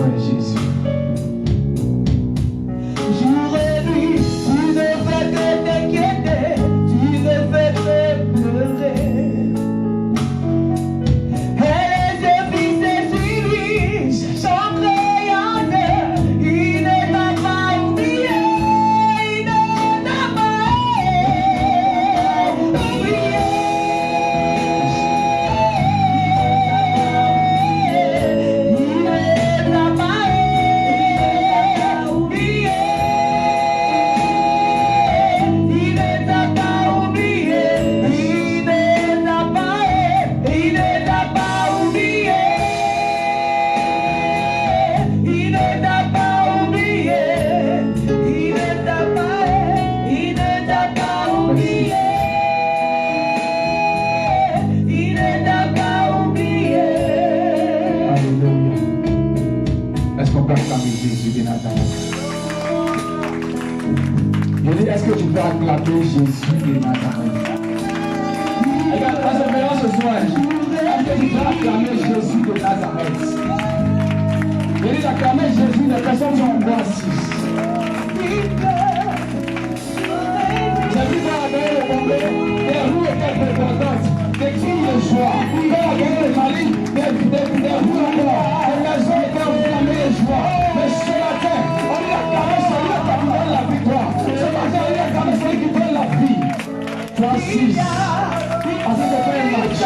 Oui, Jésus. Jour et nuit, tu ne fais que t'inquiéter, tu ne fais que pleurer. Et les yeux fixés sur lui, son créateur, il ne t'a pas oublié, il ne t'a pas oublié. Jésus de Nazareth. Je dis, est-ce que tu peux acclamer Jésus de Nazareth? Regarde, à ce soir, est-ce que tu peux acclamer Jésus de Nazareth? Je dis, acclamer Jésus, les personnes sont angoissées. Jésus va adorer le combat, des roues étaient prépondantes, des cris de joie, il va adorer le mali, des roues encore, les maisons étaient enflammées de joie. Mais ce matin, on lui acclame celui qui donne la victoire. Ce matin, on lui acclame celui qui donne la vie. Francis, afin de faire un match.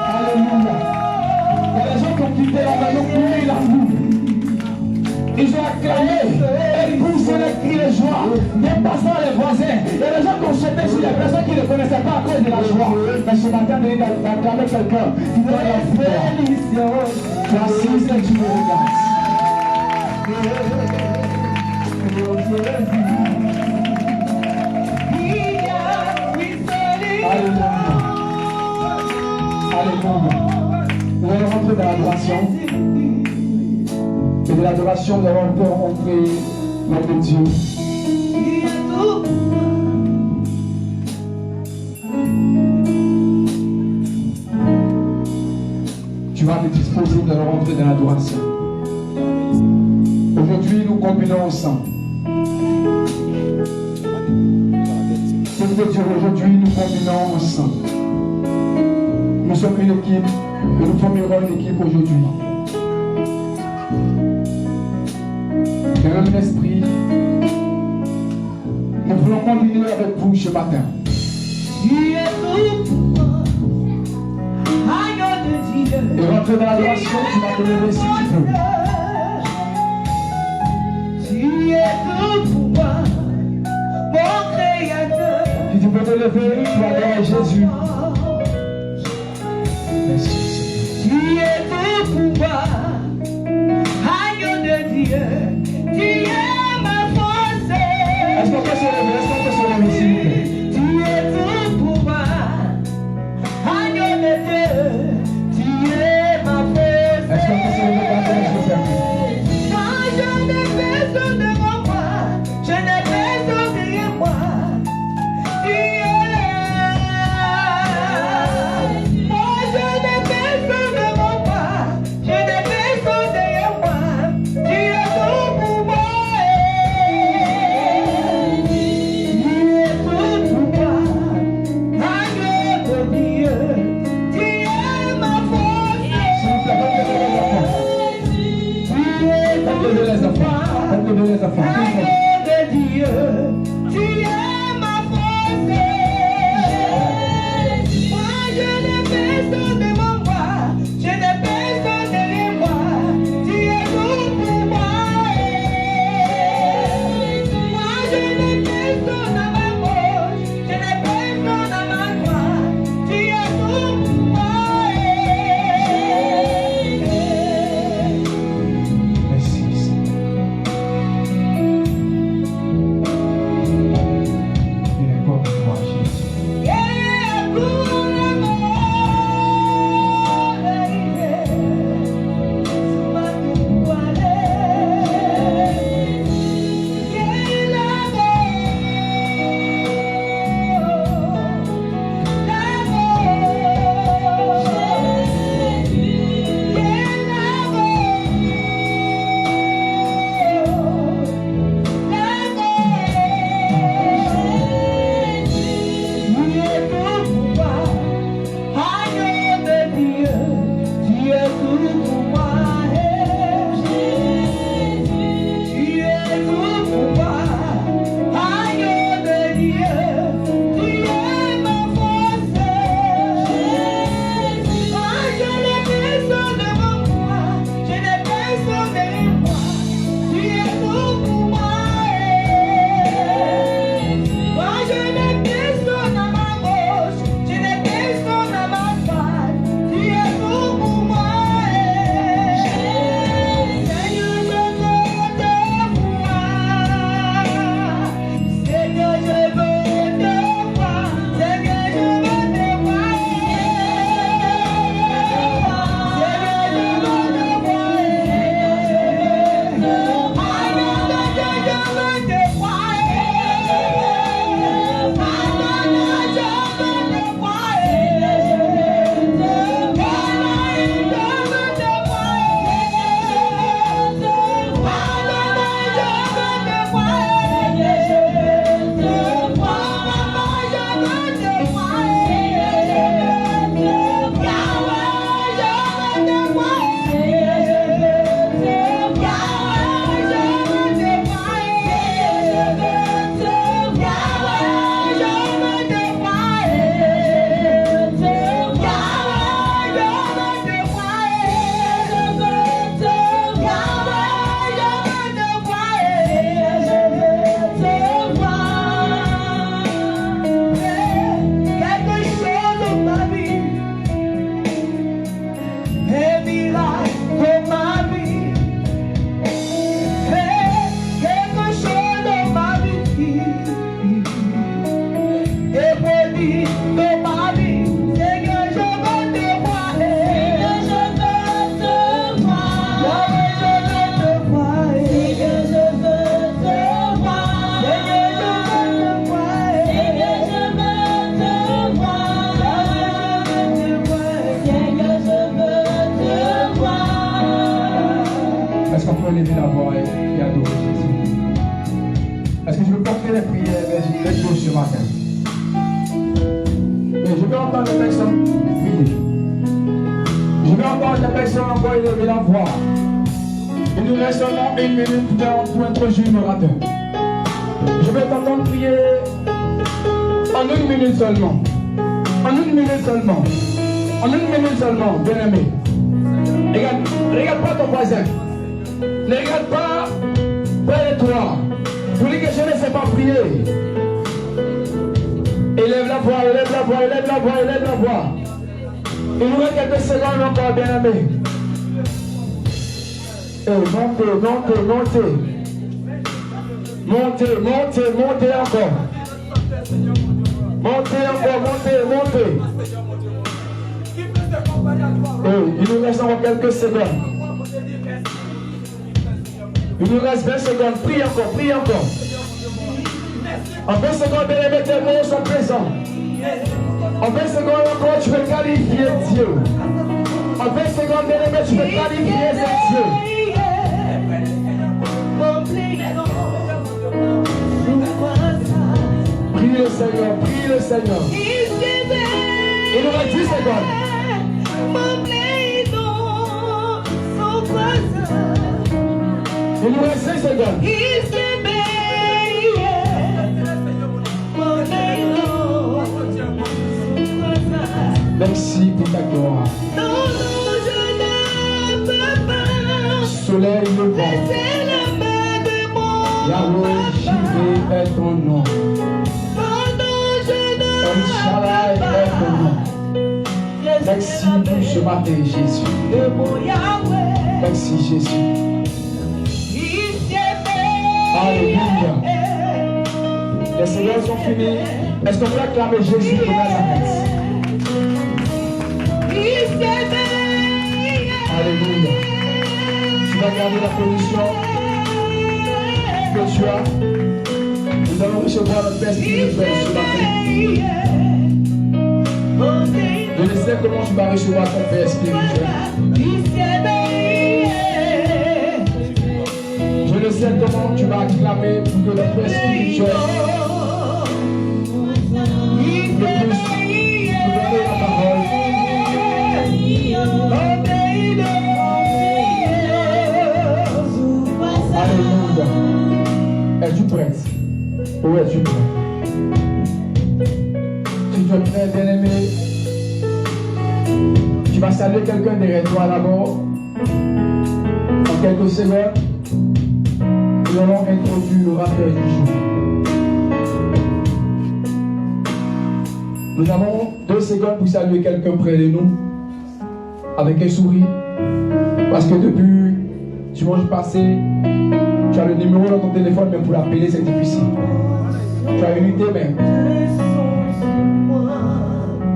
Alléluia. Il y a des gens qui ont quitté la maison pour lui la foule. Ils ont acclamé et poussé les cris de joie, dépassant les voisins. Il y a des gens qui ont sauté sur les personnes qui ne connaissaient pas à cause de la joie. Mais ce matin, il a acclamé quelqu'un qui doit la faire. Francis, et tu me regardes. Alléluia. Alléluia. Nous allons rentrer dans l'adoration. Et de l'adoration, nous allons rencontrer notre Dieu. Tu vas te disposer de rentrer dans l'adoration. Aujourd'hui, nous combinons ensemble. Je veux dire, aujourd'hui, nous combinons ensemble. Nous sommes une équipe et nous formerons une équipe aujourd'hui. Dans notre esprit, nous voulons continuer avec vous ce matin. Et rentrer dans l'adoration, tu vas te lever si tu veux. Tu es tout pour moi, mon créateur. Si tu peux te lever, tu vas adorer Jésus. Merci. Tu es tout pour moi, agneau de Dieu. Tu es ma force. Est-ce qu'on peut se lever? Est-ce qu'on peut se lever, s'il vous plaît? Tu es tout pour moi, agneau de Dieu. Tu es ma force. Est-ce qu'on peut se lever quand je vous permets? Quand je n'ai personne devant moi, je n'ai personne derrière moi. Tu es là. Moi, je n'ai personne devant moi, je n'ai personne derrière moi. Tu es tout pour moi. Tu es tout pour moi. Agneau de Dieu, tu es ma force. Faites lever les enfants. Faites lever les enfants. Agneau de Dieu, tu es ma force. Moi, je n'ai personne devant moi, je n'ai personne derrière moi. Tu es tout pour moi. Moi, je n'ai personne à ma gauche, je n'ai personne à ma droite. Tu es tout pour moi. Merci. lever la voix et adorer Jésus. Est-ce que je peux porter les prières vers Dieu ce matin? Et je vais entendre les personnes prier. Je vais entendre les personnes encore élever la voix. Il nous reste seulement 1 minute pour introduire l'orateur. Je vais t'entendre prier en 1 minute seulement. En 1 minute seulement. En 1 minute seulement, bien aimé. Regarde pas ton voisin. Ne regarde pas près de toi. Pour lui que je ne sais pas prier. Élève la voix, élève la voix, élève la voix, élève la voix. Il nous reste quelques secondes encore, bien aimé. Montez, montez, montez. Montez, montez, montez encore. Montez encore, montez, montez. Il nous reste encore quelques secondes. Il nous reste 20 secondes. Prie encore, prie encore. En 20 secondes, bien aimé, tes mots sont présents. En 20 secondes encore, tu veux qualifier Dieu. En 20 secondes, bien aimé, tu veux qualifier ce Dieu. Prie le Seigneur, prie le Seigneur. Il nous reste 10 secondes. Il nous reste 5 secondes. Merci pour ta gloire. Soleil levant. Yahweh, Jireh est ton nom. El Shaddai est ton nom. Merci pour ce matin, Jésus. Merci, Jésus. Alléluia. Les seigneurs sont finis. Est-ce qu'on peut acclamer Jésus de Nazareth? Alléluia. Tu vas garder la position que tu as. Nous allons recevoir notre Père spirituel ce matin. Je ne sais comment tu vas recevoir ton Père spirituel. Je ne sais comment tu vas acclamer pour que le Père spirituel le plus nous donner la parole. Alléluia. Es-tu prête? Où es-tu prêt? Si tu es prêt, bien-aimé, tu vas saluer quelqu'un derrière toi d'abord. En quelques secondes, nous allons introduire l'orateur du jour. Nous avons 2 secondes pour saluer quelqu'un près de nous, avec un sourire, parce que depuis dimanche passé, tu as le numéro dans ton téléphone, mais pour l'appeler, c'est difficile. Tu as une idée, mais...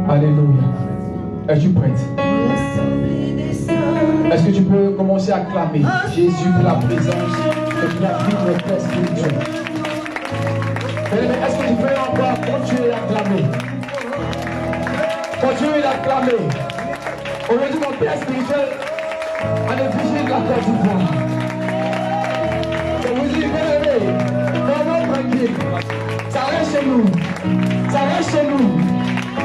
Alléluia. Es-tu prête? Est-ce que tu peux commencer à clamer Jésus pour la présence que tu as pris de notre Père spirituel? Est-ce que tu peux encore continuer à clamer? Continuez à clamer. Aujourd'hui, mon Père spirituel a le vigile de la Côte d'Ivoire. Je vous dis, bien aimé, vraiment tranquille. Ça reste chez nous. Ça reste chez nous.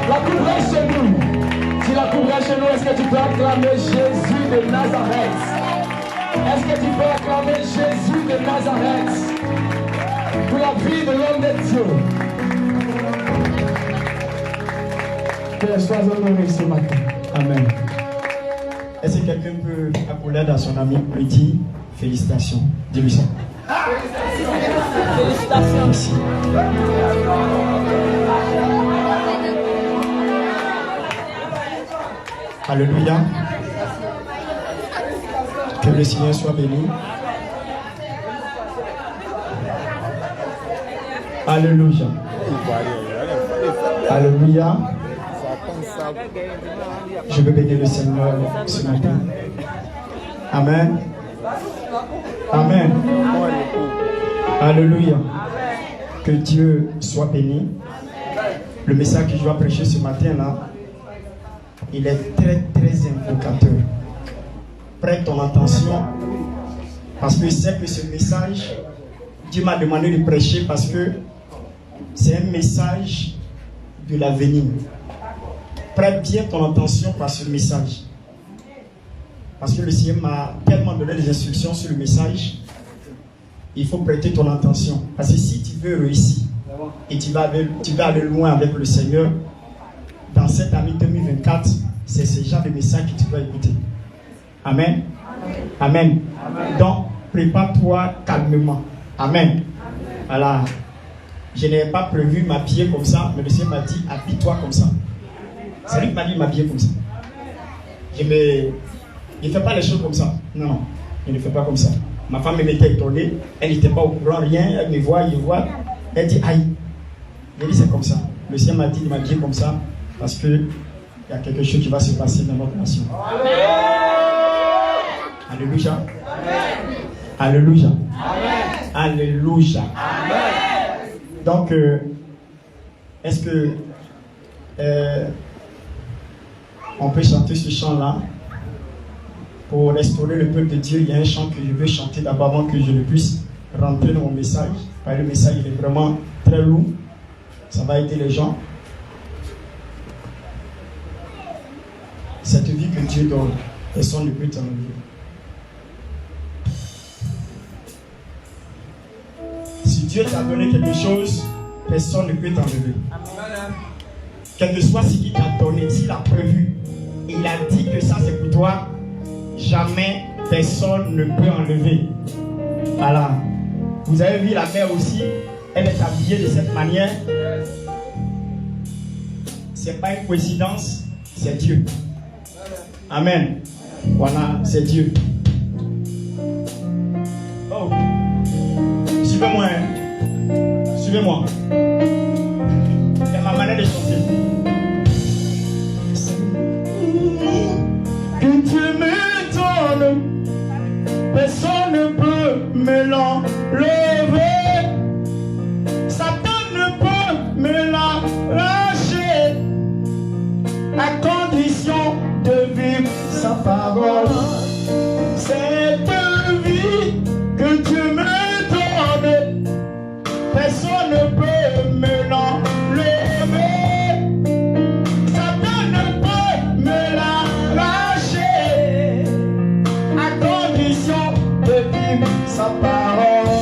La coupe reste chez nous. Si la coupe reste chez nous, est-ce que tu peux acclamer Jésus de Nazareth? Est-ce que tu peux acclamer Jésus de Nazareth pour la vie de l'homme de Dieu? Que sois honoré ce matin. Amen. Est-ce que quelqu'un peut applaudir à son ami pour lui dire félicitations? Dis-lui ça. Félicitations. Merci. Alléluia. Que le Seigneur soit béni. Alléluia. Alléluia. Je veux bénir le Seigneur ce matin. Amen. Amen. Alléluia. Que Dieu soit béni. Le message que je dois prêcher ce matin là, il est très invocateur. Prête ton attention Parce que je sais que ce message, Dieu m'a demandé de prêcher parce que c'est un message de l'avenir. Prête bien ton attention par ce message. Parce que le Seigneur m'a tellement donné des instructions sur le message. Il faut prêter ton attention. Parce que si tu veux réussir et tu vas aller loin avec le Seigneur, dans cette année 2024, c'est ce genre de message que tu dois écouter. Amen. Amen. Amen. Donc, prépare-toi calmement. Amen. Voilà. Je n'avais pas prévu m'habiller comme ça, mais le Seigneur m'a dit, habille-toi comme ça. C'est lui qui m'a dit m'habiller comme ça. Je ne fais pas les choses comme ça. Non, je ne fais pas comme ça. Ma femme m'était étonnée. Elle n'était pas au courant, rien. Elle me voit, je vois. Elle dit, aïe. Je dis, c'est comme ça. Le Seigneur m'a dit de m'habiller comme ça parce qu'il y a quelque chose qui va se passer dans notre nation. Amen. Alléluia. Amen. Alléluia. Amen. Alléluia. Amen. Donc, est-ce que on peut chanter ce chant-là pour restaurer le peuple de Dieu? Il y a un chant que je veux chanter d'abord avant que je ne puisse rentrer dans mon message. Parce que le message il est vraiment très lourd. Ça va aider les gens. Cette vie que Dieu donne, personne ne peut t'enlever. Si Dieu t'a donné quelque chose, personne ne peut t'enlever. Quel que soit ce qu'il t'a donné, s'il a prévu, il a dit que ça c'est pour toi, jamais personne ne peut enlever. Voilà. Vous avez vu la mère aussi, elle est habillée de cette manière. C'est pas une coïncidence, c'est Dieu. Amen. Voilà, c'est Dieu. Oh. Suivez-moi. Hein. Suivez-moi. C'est ma manière de chanter. Que Dieu me donne, personne ne peut me l'enlever. Satan ne peut me l'arracher, à condition de vivre sa parole. Cette vie que Dieu me donne, personne ne peut me l'enlever. Satan ne peut me l'arracher, à condition de vivre sa parole.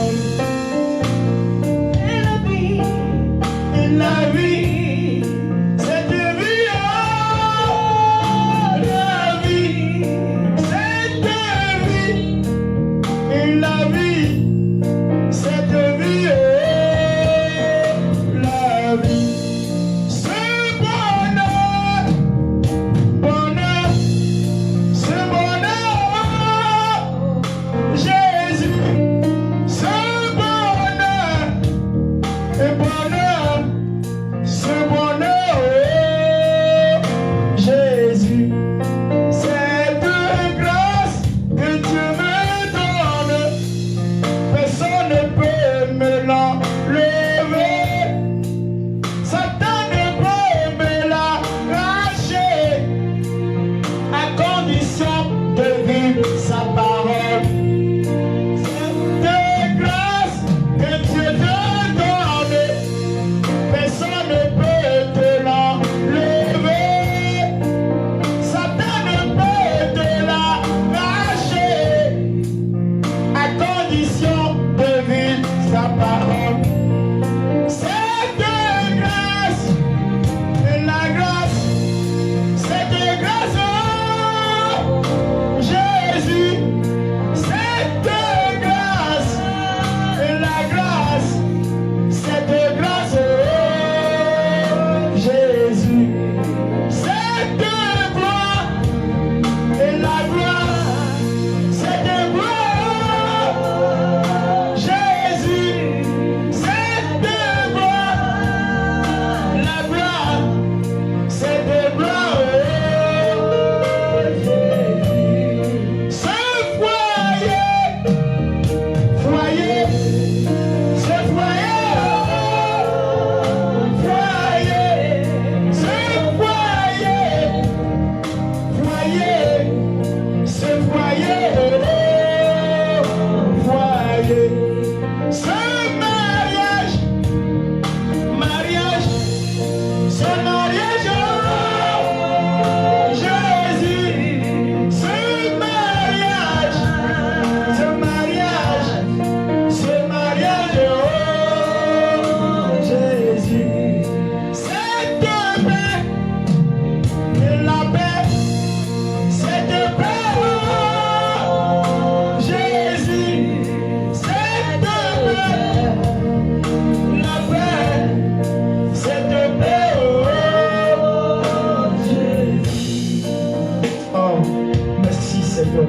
Seigneur.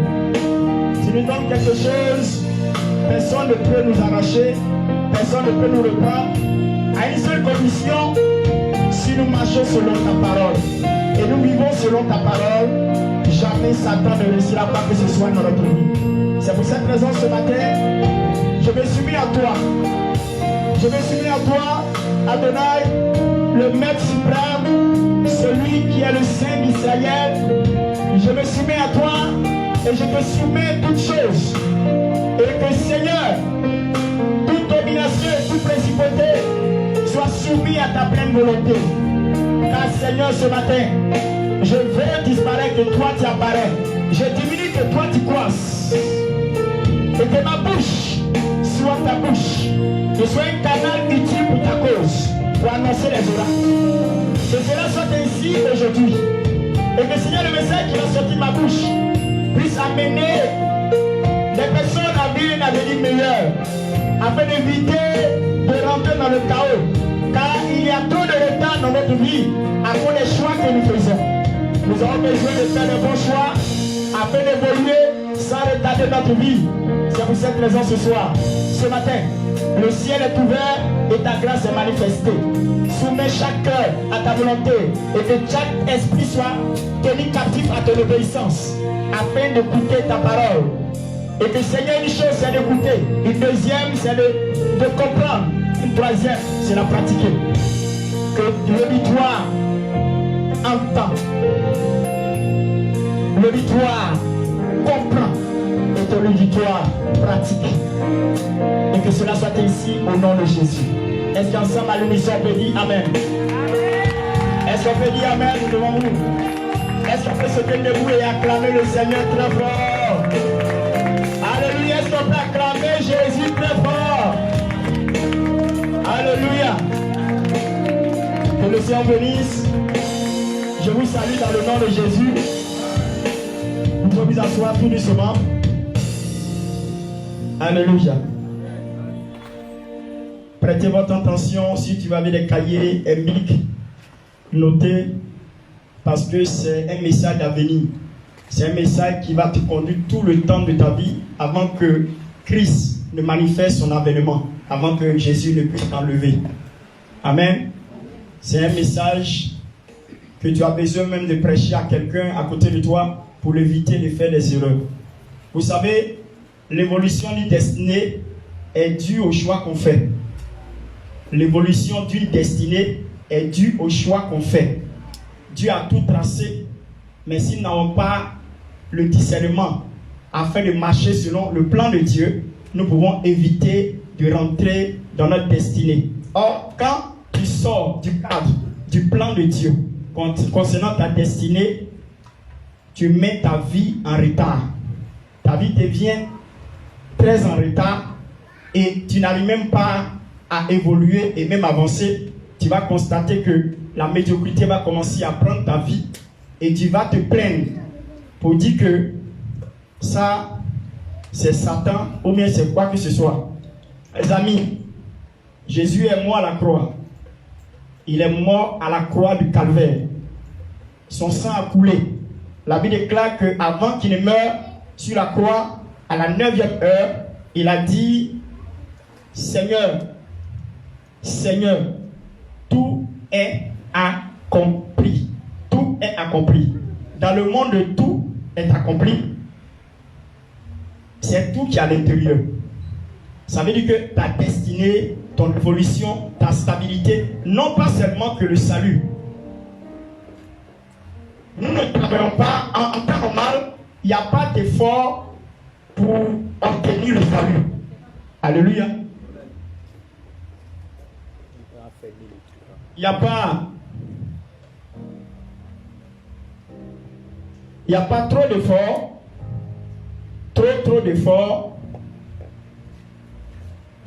Tu nous donnes quelque chose, personne ne peut nous arracher, personne ne peut nous reprendre. À une seule condition, si nous marchons selon ta parole et nous vivons selon ta parole, jamais Satan ne réussira pas que ce soit dans notre vie. C'est pour cette raison ce matin, je me suis mis à toi. Je me suis mis à toi, Adonai, le Maître suprême, celui qui est le Saint d'Israël. Je me suis mis à toi et je te soumets toutes choses. Et que Seigneur, toute domination et toute principauté soit soumis à ta pleine volonté. Car Seigneur, ce matin, je veux disparaître que toi tu apparais. Je diminue que toi tu croisses. Et que ma bouche soit ta bouche. Que soit un canal utile pour ta cause, pour annoncer les oracles. Que cela soit ainsi aujourd'hui. Et que Seigneur, le message qui va sortir de ma bouche puisse amener des personnes à vivre un avenir meilleur, afin d'éviter de rentrer dans le chaos. Car il y a trop de retard dans notre vie à cause des choix que nous faisons. Nous avons besoin de faire de bons choix afin d'évoluer sans retarder notre vie. C'est pour cette raison ce soir, ce matin, le ciel est ouvert et ta grâce est manifestée. Soumets chaque cœur à ta volonté et que chaque esprit soit tenu captif à ton obéissance afin d'écouter ta parole. Et que Seigneur, une chose c'est d'écouter, une deuxième c'est de comprendre, une troisième c'est la pratiquer. Que l'auditoire entend, l'auditoire comprend et que l'auditoire pratique. Et que cela soit ainsi au nom de Jésus. Est-ce qu'ensemble à l'unisson on peut dire Amen? Est-ce qu'on peut dire Amen devant vous? Est-ce qu'on peut se tenir debout et acclamer le Seigneur très fort? Alléluia. Est-ce qu'on peut acclamer Jésus très fort? Alléluia. Que le Seigneur bénisse. Je vous salue dans le nom de Jésus. Vous pouvez vous asseoir tout doucement. Alléluia. Prêtez votre attention si tu vas avec des cahiers et bics. Notez, parce que c'est un message d'avenir. C'est un message qui va te conduire tout le temps de ta vie avant que Christ ne manifeste son avènement, avant que Jésus ne puisse t'enlever. Amen. C'est un message que tu as besoin même de prêcher à quelqu'un à côté de toi pour éviter de faire des erreurs. Vous savez, l'évolution d'une destinée est due au choix qu'on fait. L'évolution d'une destinée est due au choix qu'on fait. Dieu a tout tracé, mais si nous n'avons pas le discernement afin de marcher selon le plan de Dieu, nous pouvons éviter de rentrer dans notre destinée. Or, quand tu sors du cadre, du plan de Dieu, concernant ta destinée, tu mets ta vie en retard. Ta vie devient très en retard et tu n'arrives même pas à évoluer et même avancer. Tu vas constater que la médiocrité va commencer à prendre ta vie et tu vas te plaindre pour dire que ça c'est Satan ou bien c'est quoi que ce soit. Les amis, Jésus est mort à la croix. Il est mort à la croix du calvaire. Son sang a coulé. La Bible déclare qu'avant qu'il ne meure sur la croix, à la 9e heure, il a dit: Seigneur, Seigneur, tout est accompli. Tout est accompli. Dans le monde, tout est accompli. C'est tout qui est à l'intérieur. Ça veut dire que ta destinée, ton évolution, ta stabilité, non pas seulement que le salut. Nous ne travaillons pas en temps normal, il n'y a pas d'effort pour obtenir le salut. Alléluia. Il n'y a pas trop d'efforts, trop d'efforts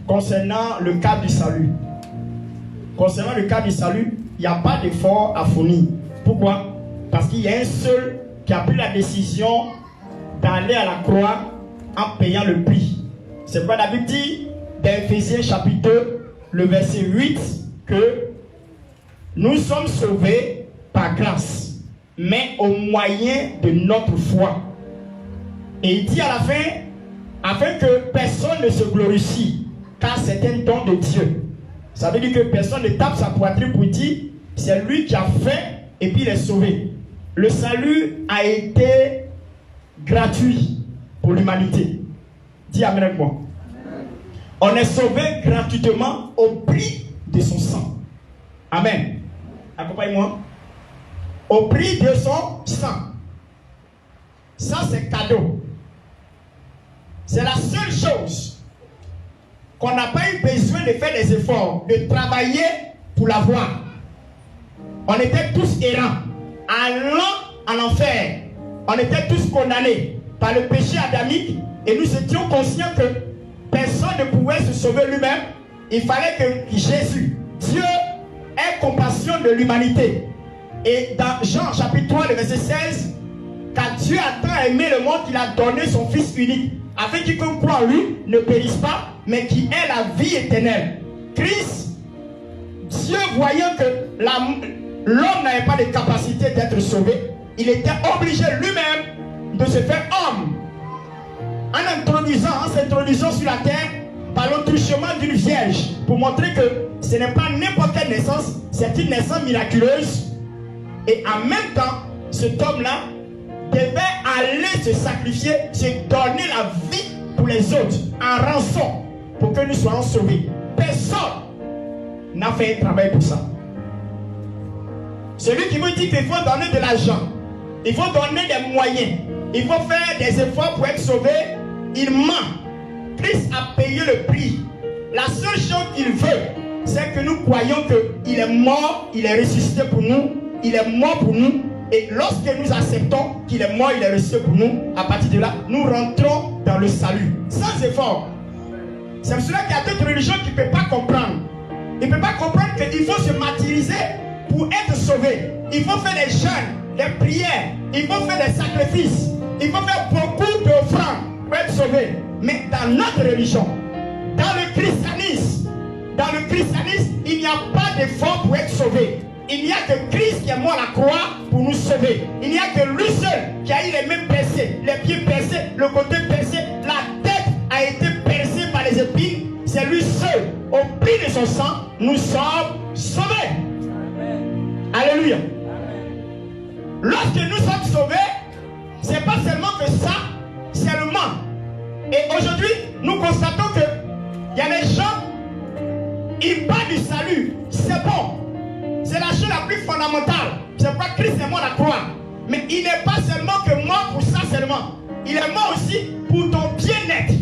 concernant le cas du salut. Concernant le cas du salut, il n'y a pas d'effort à fournir. Pourquoi? Parce qu'il y a un seul qui a pris la décision d'aller à la croix en payant le prix. C'est quoi la Bible dit dans Ephésiens chapitre 2, le verset 8, que nous sommes sauvés par grâce, mais au moyen de notre foi. Et il dit à la fin, afin que personne ne se glorifie, car c'est un don de Dieu. Ça veut dire que personne ne tape sa poitrine pour dire, c'est lui qui a fait et puis il est sauvé. Le salut a été gratuit pour l'humanité. Dis amen avec moi. On est sauvé gratuitement au prix de son sang. Amen. Accompagne-moi. Au prix de son sang. Ça, c'est cadeau. C'est la seule chose qu'on n'a pas eu besoin de faire des efforts, de travailler pour l'avoir. On était tous errants, allant en enfer. On était tous condamnés par le péché adamique et nous étions conscients que personne ne pouvait se sauver lui-même. Il fallait que Jésus, Dieu, ait compassion de l'humanité. Et dans Jean chapitre 3, le verset 16, car Dieu a tant aimé le monde qu'il a donné son Fils unique, afin qu'il croit en lui ne périsse pas, mais qui ait la vie éternelle. Christ, Dieu voyant que l'homme n'avait pas de capacité d'être sauvé, il était obligé lui-même de se faire homme. En s'introduisant sur la terre par l'autruchement d'une vierge, pour montrer que ce n'est pas n'importe quelle naissance, c'est une naissance miraculeuse. Et en même temps, cet homme-là devait aller se sacrifier, se donner la vie pour les autres, en rançon, pour que nous soyons sauvés. Personne n'a fait un travail pour ça. Celui qui vous dit qu'il faut donner de l'argent, il faut donner des moyens, il faut faire des efforts pour être sauvé, il ment. Christ a payé le prix. La seule chose qu'il veut, c'est que nous croyons qu'il est mort, il est ressuscité pour nous, il est mort pour nous. Et lorsque nous acceptons qu'il est mort, il est ressuscité pour nous, à partir de là, nous rentrons dans le salut, sans effort. C'est pour cela qu'il y a d'autres religions qui ne peuvent pas comprendre. Ils ne peuvent pas comprendre qu'il faut se martyriser pour être sauvé. Il faut faire des jeûnes, des prières, il faut faire des sacrifices, il faut faire beaucoup d'offrandes pour être sauvé. Mais dans notre religion, dans le christianisme, il n'y a pas d'effort pour être sauvé. Il n'y a que Christ qui est mort à la croix pour nous sauver. Il n'y a que lui seul qui a eu les mains percées, les pieds percés, le côté percé, la tête a été percée par les épines. C'est lui seul. Au prix de son sang, nous sommes sauvés. Amen. Alléluia. Amen. Lorsque nous sommes sauvés, ce n'est pas seulement que ça, c'est le manque. Et aujourd'hui, nous constatons que il y a des gens, ils parlent du salut, c'est bon. C'est la chose la plus fondamentale. C'est pourquoi Christ est mort à la croix. Mais il n'est pas seulement que mort pour ça seulement. Il est mort aussi pour ton bien-être.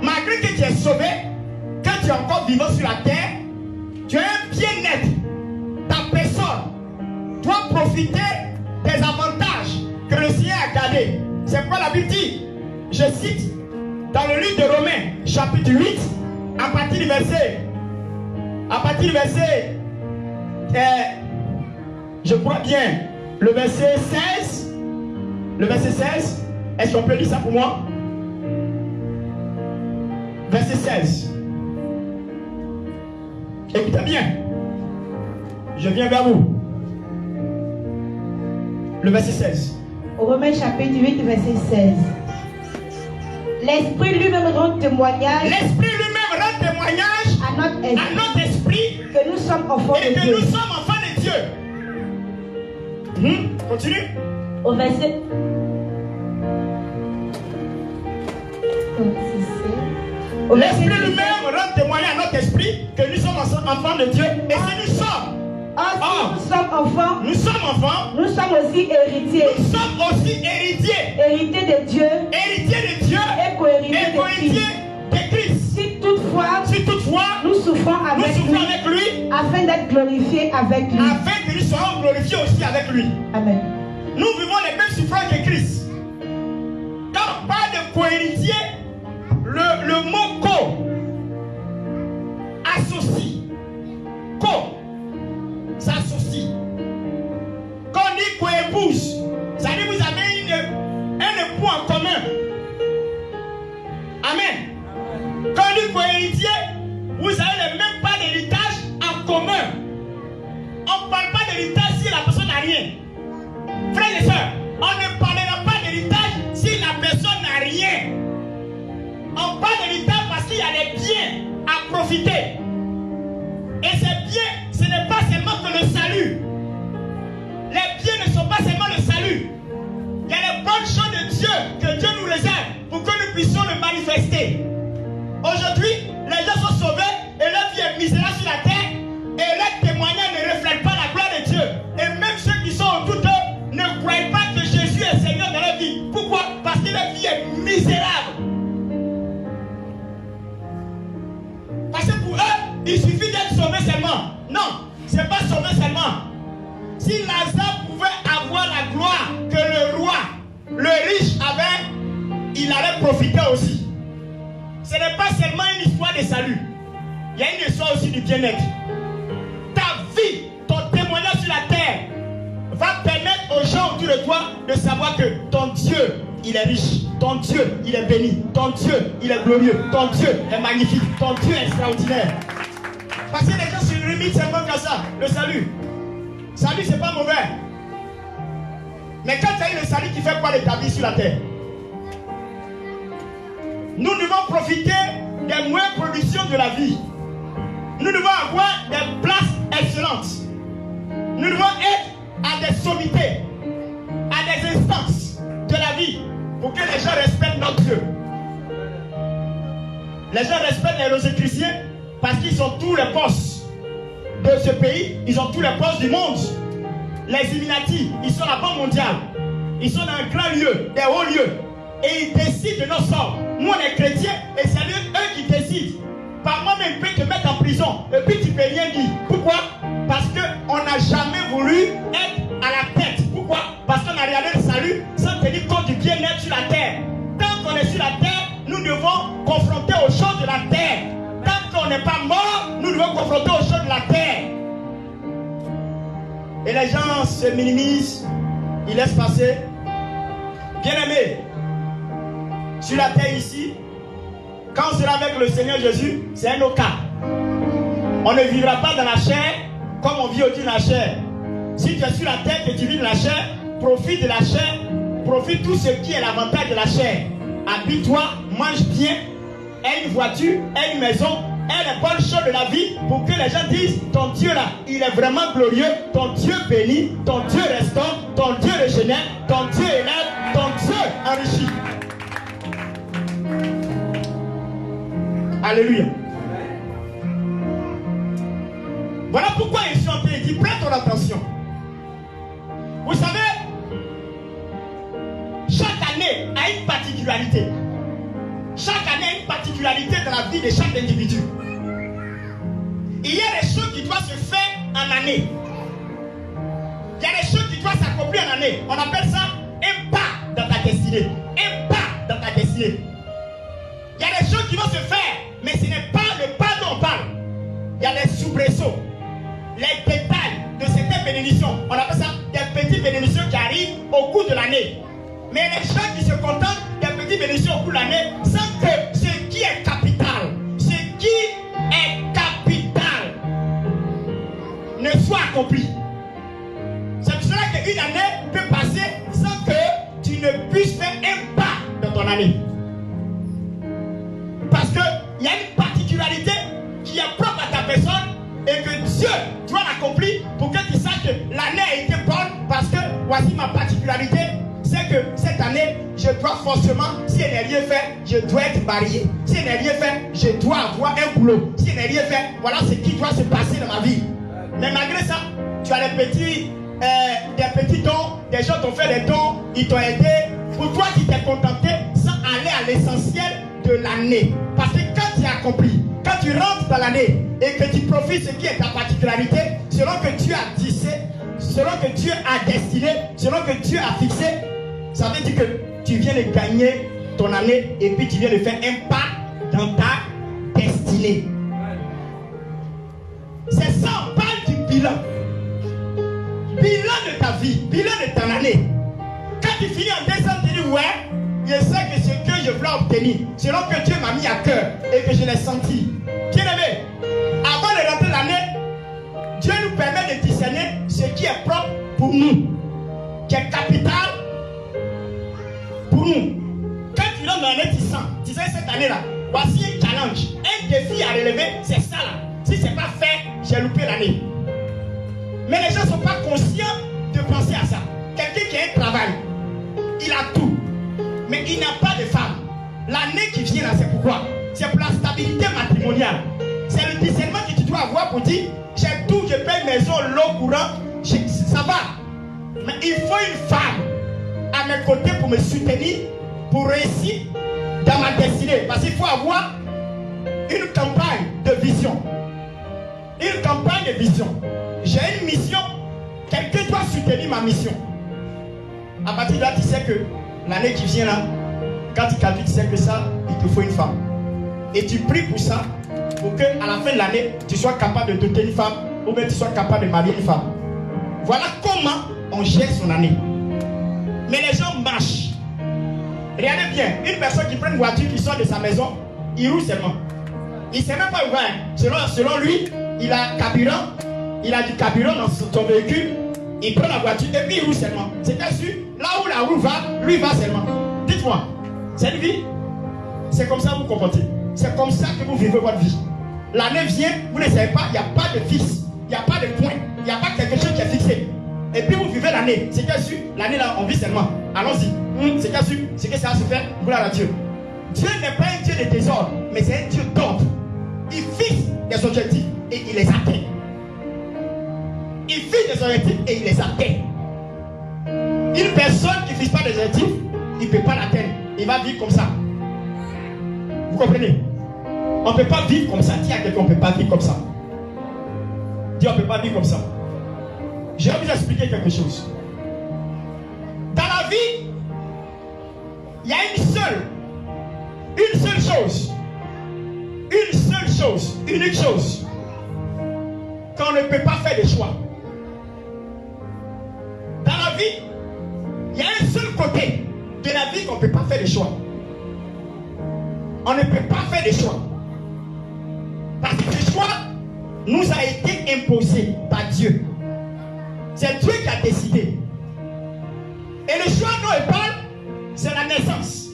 Malgré que tu es sauvé, que tu es encore vivant sur la terre, tu as un bien-être. Ta personne doit profiter des avantages que le Seigneur a gardés. C'est pourquoi la Bible dit, je cite, dans le livre de Romains, chapitre 8, à partir du verset, je crois bien, le verset 16, est-ce qu'on peut lire ça pour moi? Verset 16. Écoutez bien, je viens vers vous. Le verset 16. Romains chapitre 8, verset 16. L'Esprit lui-même rend témoignage. L'Esprit lui-même rend témoignage à notre esprit que nous sommes enfants de Dieu. Nous sommes enfants de Dieu. Continue. Au verset. L'Esprit lui-même rend témoignage à notre esprit que nous sommes enfants de Dieu. Et si nous sommes. Nous sommes enfants. Nous sommes aussi héritiers. Nous sommes aussi héritiers. Héritiers de Dieu. Héritiers de Dieu. Et co-héritiers de Christ. Si toutefois nous souffrons avec lui, afin d'être glorifiés avec lui. Afin que nous soyons glorifiés aussi avec lui. Amen. Nous vivons les mêmes souffrances que Christ. Quand on parle de co-héritier, le mot co associe. Co s'associe. Quand on dit co-épouse, ça dit que vous avez un époux en commun. Amen. Quand on dit co-héritier, vous avez les mêmes parts d'héritage en commun. On ne parle pas d'héritage si la personne n'a rien. Frères et sœurs, on ne parlera pas d'héritage si la personne n'a profiter. Et ces biens, ce n'est pas seulement que le salut. Les biens ne sont pas seulement le salut. Il y a les bonnes choses de Dieu que Dieu nous réserve pour que nous puissions le manifester. Aujourd'hui, les gens sont sauvés et leur vie est misérable sur la terre et leur témoignage ne reflète pas la gloire de Dieu. Et même ceux qui sont autour d'eux ne croient pas que Jésus est Seigneur dans leur vie. Pourquoi? Parce que leur vie est misérable. Parce que pour eux, il suffit d'être sauvé seulement. Non, ce n'est pas sauvé seulement. Si Lazare pouvait avoir la gloire que le roi, le riche avait, il allait profiter aussi. Ce n'est pas seulement une histoire de salut. Il y a une histoire aussi du bien-être. Ta vie, ton témoignage sur la terre va permettre aux gens autour de toi de savoir que ton Dieu, il est riche. Ton Dieu, il est béni. Ton Dieu, il est glorieux. Ton Dieu est magnifique. Ton Dieu est extraordinaire. Parce que les gens se limitent seulement qu'à ça, le salut. Salut, c'est pas mauvais. Mais quand tu as eu le salut, tu fais quoi de ta vie sur la terre? Nous devons profiter des moyens de production de la vie. Nous devons avoir des places excellentes. Nous devons être à des sommités, à des instances de la vie pour que les gens respectent notre Dieu. Les gens respectent les Rosicruciens parce qu'ils ont tous les postes de ce pays, ils ont tous les postes du monde. Les Illuminati, ils sont la Banque mondiale. Ils sont dans un grand lieu, des hauts lieux. Et ils décident de nos sorts. Nous, on est chrétiens et c'est eux qui décident. Par moi-même, ils peuvent te mettre en prison et puis tu ne peux rien dire. Pourquoi? Parce qu'on n'a jamais voulu être à la tête. Pourquoi? Parce qu'on a regardé le salut sans tenir compte du bien-être sur la terre. Tant qu'on est sur la terre, nous devons confronter aux choses de la terre. Tant qu'on n'est pas mort, nous devons confronter aux choses de la terre. Et les gens se minimisent, ils laissent passer. Bien-aimés, sur la terre ici, quand on sera avec le Seigneur Jésus, c'est un autre cas. On ne vivra pas dans la chair comme on vit au-dessus de la chair. Si tu es sur la terre et que tu vis de la chair, profite de la chair, profite tout ce qui est l'avantage de la chair. Habille-toi, mange bien, aie une voiture, aie une maison, aie les bonnes choses de la vie pour que les gens disent ton Dieu là, il est vraiment glorieux, ton Dieu bénit, ton Dieu restaure, ton Dieu régénère, ton Dieu élève, ton Dieu enrichit. Alléluia. Voilà pourquoi il est chanté. Il dit prête ton attention. Vous savez, chaque année a une particularité. Chaque année a une particularité dans la vie de chaque individu. Il y a des choses qui doivent se faire en année. Il y a des choses qui doivent s'accomplir en année. On appelle ça un pas dans ta destinée. Un pas dans ta destinée. Il y a des choses qui vont se faire, mais ce n'est pas le pas dont on parle. Il y a des soubresauts. Les détails de certaines bénédictions. On appelle ça des petites bénédictions qui arrivent au cours de l'année. Mais les gens qui se contentent des petites bénédictions au cours de l'année sans que ce qui est capital, ne soit accompli. C'est pour cela qu'une année peut passer sans que tu ne puisses faire un pas dans ton année. Parce qu'il y a une particularité qui est propre à ta personne et que Dieu doit l'accomplir pour que tu saches que l'année a été bonne parce que voici ma particularité, c'est que cette année, je dois forcément, si elle n'est rien fait, je dois être marié. Si elle n'est rien fait, je dois avoir un boulot. Si elle n'est rien fait, voilà ce qui doit se passer dans ma vie. Mais malgré ça, tu as des petits dons, des gens t'ont fait des dons, ils t'ont aidé. Pour toi, tu t'es contenté sans aller à l'essentiel de l'année. Parce que quand tu as accompli, quand tu rentres dans l'année et que tu profites ce qui est ta particularité, selon que Dieu a tissé, selon que Dieu a destiné, selon que Dieu a fixé, ça veut dire que tu viens de gagner ton année et puis tu viens de faire un pas dans ta destinée. C'est ça, on parle du bilan. Bilan de ta vie, bilan de ton année. Quand tu finis en décembre, tu dis ouais, je sais que ce que je voulais obtenir, selon que Dieu m'a mis à cœur et que je l'ai senti. Bien aimé, avant de rentrer l'année, Dieu nous permet de discerner ce qui est propre pour nous, qui est capital pour nous. Quand tu rentres dans l'année, tu sens cette année-là, Voici un challenge, un défi à relever, c'est ça là. Si ce n'est pas fait, j'ai loupé l'année. Mais les gens ne sont pas conscients de penser à ça. Quelqu'un qui a un travail, il a tout, mais il n'a pas de femme. L'année qui vient là, c'est pourquoi? C'est pour la stabilité matrimoniale. C'est le discernement que tu dois avoir pour dire, j'ai tout, je paye maison, l'eau, courant, ça va. Mais il faut une femme à mes côtés pour me soutenir, pour réussir dans ma destinée. Parce qu'il faut avoir une campagne de vision. Une campagne de vision. J'ai une mission. Quelqu'un doit soutenir ma mission. À partir de là, tu sais que l'année qui vient là, quand tu calcules, tu sais que ça, il te faut une femme. Et tu pries pour ça, pour qu'à la fin de l'année, tu sois capable de doter une femme, ou bien tu sois capable de marier une femme. Voilà comment on gère son année. Mais les gens marchent. Regardez bien, une personne qui prend une voiture, qui sort de sa maison, il roule seulement. Il ne sait même pas où il va. Selon lui, il a carburant, il a du carburant dans son véhicule, il prend la voiture et puis il roule seulement. C'est-à-dire, là où la roue va, lui va seulement. Dites-moi, c'est une vie? C'est comme ça que vous comportez. C'est comme ça que vous vivez votre vie. L'année vient, vous ne savez pas, il n'y a pas de fixe, il n'y a pas de point, il n'y a pas quelque chose qui est fixé. Et puis vous vivez l'année. C'est qu'à sûr, l'année là, on vit seulement. Allons-y. C'est qu'à sûr, c'est que ça va se faire. Gloire à Dieu. Dieu n'est pas un Dieu de désordre, mais c'est un Dieu d'ordre. Il fixe des objectifs et il les atteint. Il fixe des objectifs et il les atteint. Une personne qui ne fixe pas des objectifs, il ne peut pas l'atteindre. Il va vivre comme ça. Vous comprenez? On ne peut pas vivre comme ça. Dis à quelqu'un, on ne peut pas vivre comme ça. Dis, on ne peut pas vivre comme ça. Je vais vous expliquer quelque chose. Dans la vie, il y a une seule chose, unique chose, qu'on ne peut pas faire de choix. Dans la vie, il y a un seul côté de la vie qu'on ne peut pas faire de choix. On ne peut pas faire de choix. Parce que le choix nous a été imposé par Dieu. C'est Dieu qui a décidé. Et le choix dont il parle, c'est la naissance.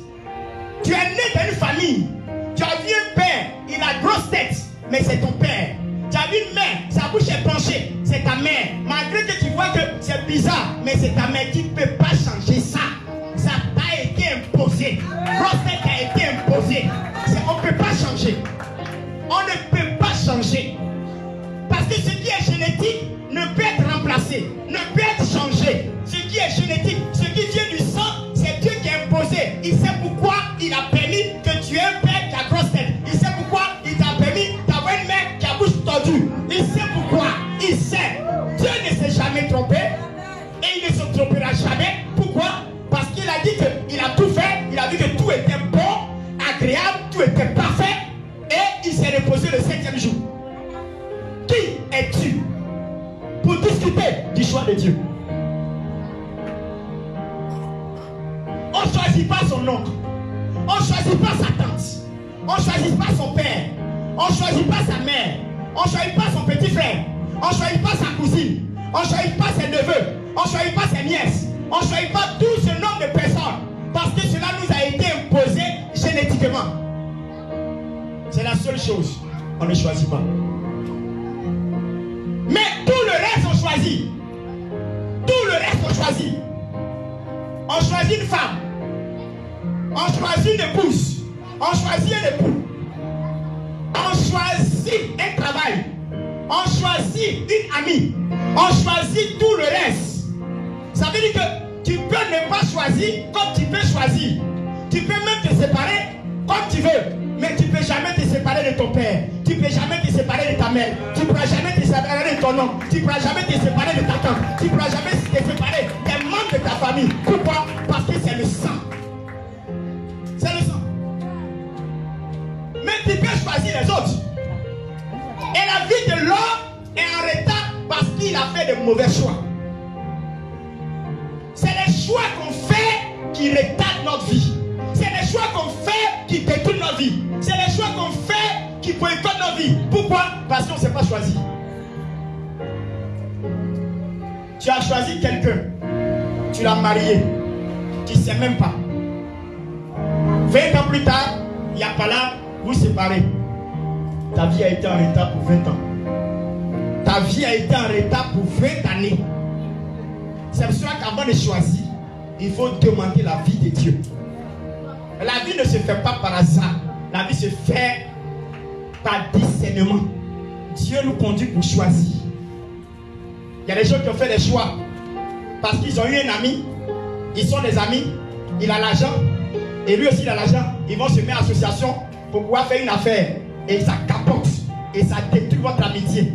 Tu es né dans une famille. Tu as vu un père, il a grosse tête, mais c'est ton père. Tu as vu une mère, sa bouche est penchée, c'est ta mère. Malgré que tu vois que c'est bizarre, mais c'est ta mère. Tu ne peux pas changer ça. Ça t'a été imposé. Grosse tête a été imposée. On ne peut pas changer. On ne peut pas changer. Parce que ce qui est génétique ne peut être remplacé, ne peut être changé. Ce qui est génétique, ce qui vient du sang, c'est Dieu qui a imposé. Il sait pourquoi il a permis que tu aies un père qui a grosse tête. Il sait pourquoi il t'a permis d'avoir une mère qui a bouche tordue. Il sait pourquoi. Il sait. Dieu ne s'est jamais trompé et il ne se trompera jamais. Pourquoi? Parce qu'il a dit qu'il a tout fait. Il a dit que tout était bon, agréable, tout était parfait. Et il s'est reposé le 7e jour. Qui es-tu pour discuter du choix de Dieu? On ne choisit pas son oncle. On ne choisit pas sa tante. On ne choisit pas son père. On ne choisit pas sa mère. On ne choisit pas son petit frère. On ne choisit pas sa cousine. On ne choisit pas ses neveux. On ne choisit pas ses nièces. On ne choisit pas tout ce nombre de personnes. Parce que cela nous a été imposé génétiquement. C'est la seule chose. On ne choisit pas. Mais tout le reste on choisit. Tout le reste on choisit. On choisit une femme. On choisit une épouse. On choisit un époux. On choisit un travail. On choisit une amie. On choisit tout le reste. Ça veut dire que tu peux ne pas choisir comme tu peux choisir. Tu peux même te séparer comme tu veux. Mais tu ne peux jamais te séparer de ton père. Tu ne peux jamais te séparer de ta mère. Tu ne pourras jamais te séparer de ton oncle. Tu ne pourras jamais te séparer de ta tante. Tu ne pourras jamais te séparer des membres de ta famille. Pourquoi? Parce que c'est le sang. C'est le sang. Mais tu peux choisir les autres. Et la vie de l'homme est en retard parce qu'il a fait de mauvais choix. C'est les choix qu'on fait qui retardent notre vie. C'est les choix qu'on fait qui détruisent notre vie. C'est les choix qu'on fait qui boycottent notre vie. Pourquoi? Parce qu'on ne s'est pas choisi. Tu as choisi quelqu'un. Tu l'as marié. Tu ne sais même pas. 20 ans plus tard, il n'y a pas là, vous séparez, ta vie a été en retard pour 20 ans. Ta vie a été en retard pour 20 années. C'est pour cela qu'avant de choisir, il faut demander la vie de Dieu. La vie ne se fait pas par hasard. La vie se fait par discernement. Dieu nous conduit pour choisir. Il y a des gens qui ont fait des choix parce qu'ils ont eu un ami. Ils sont des amis. Il a l'argent. Et lui aussi il a l'argent. Ils vont se mettre en association pour pouvoir faire une affaire. Et ça capote. Et ça détruit votre amitié.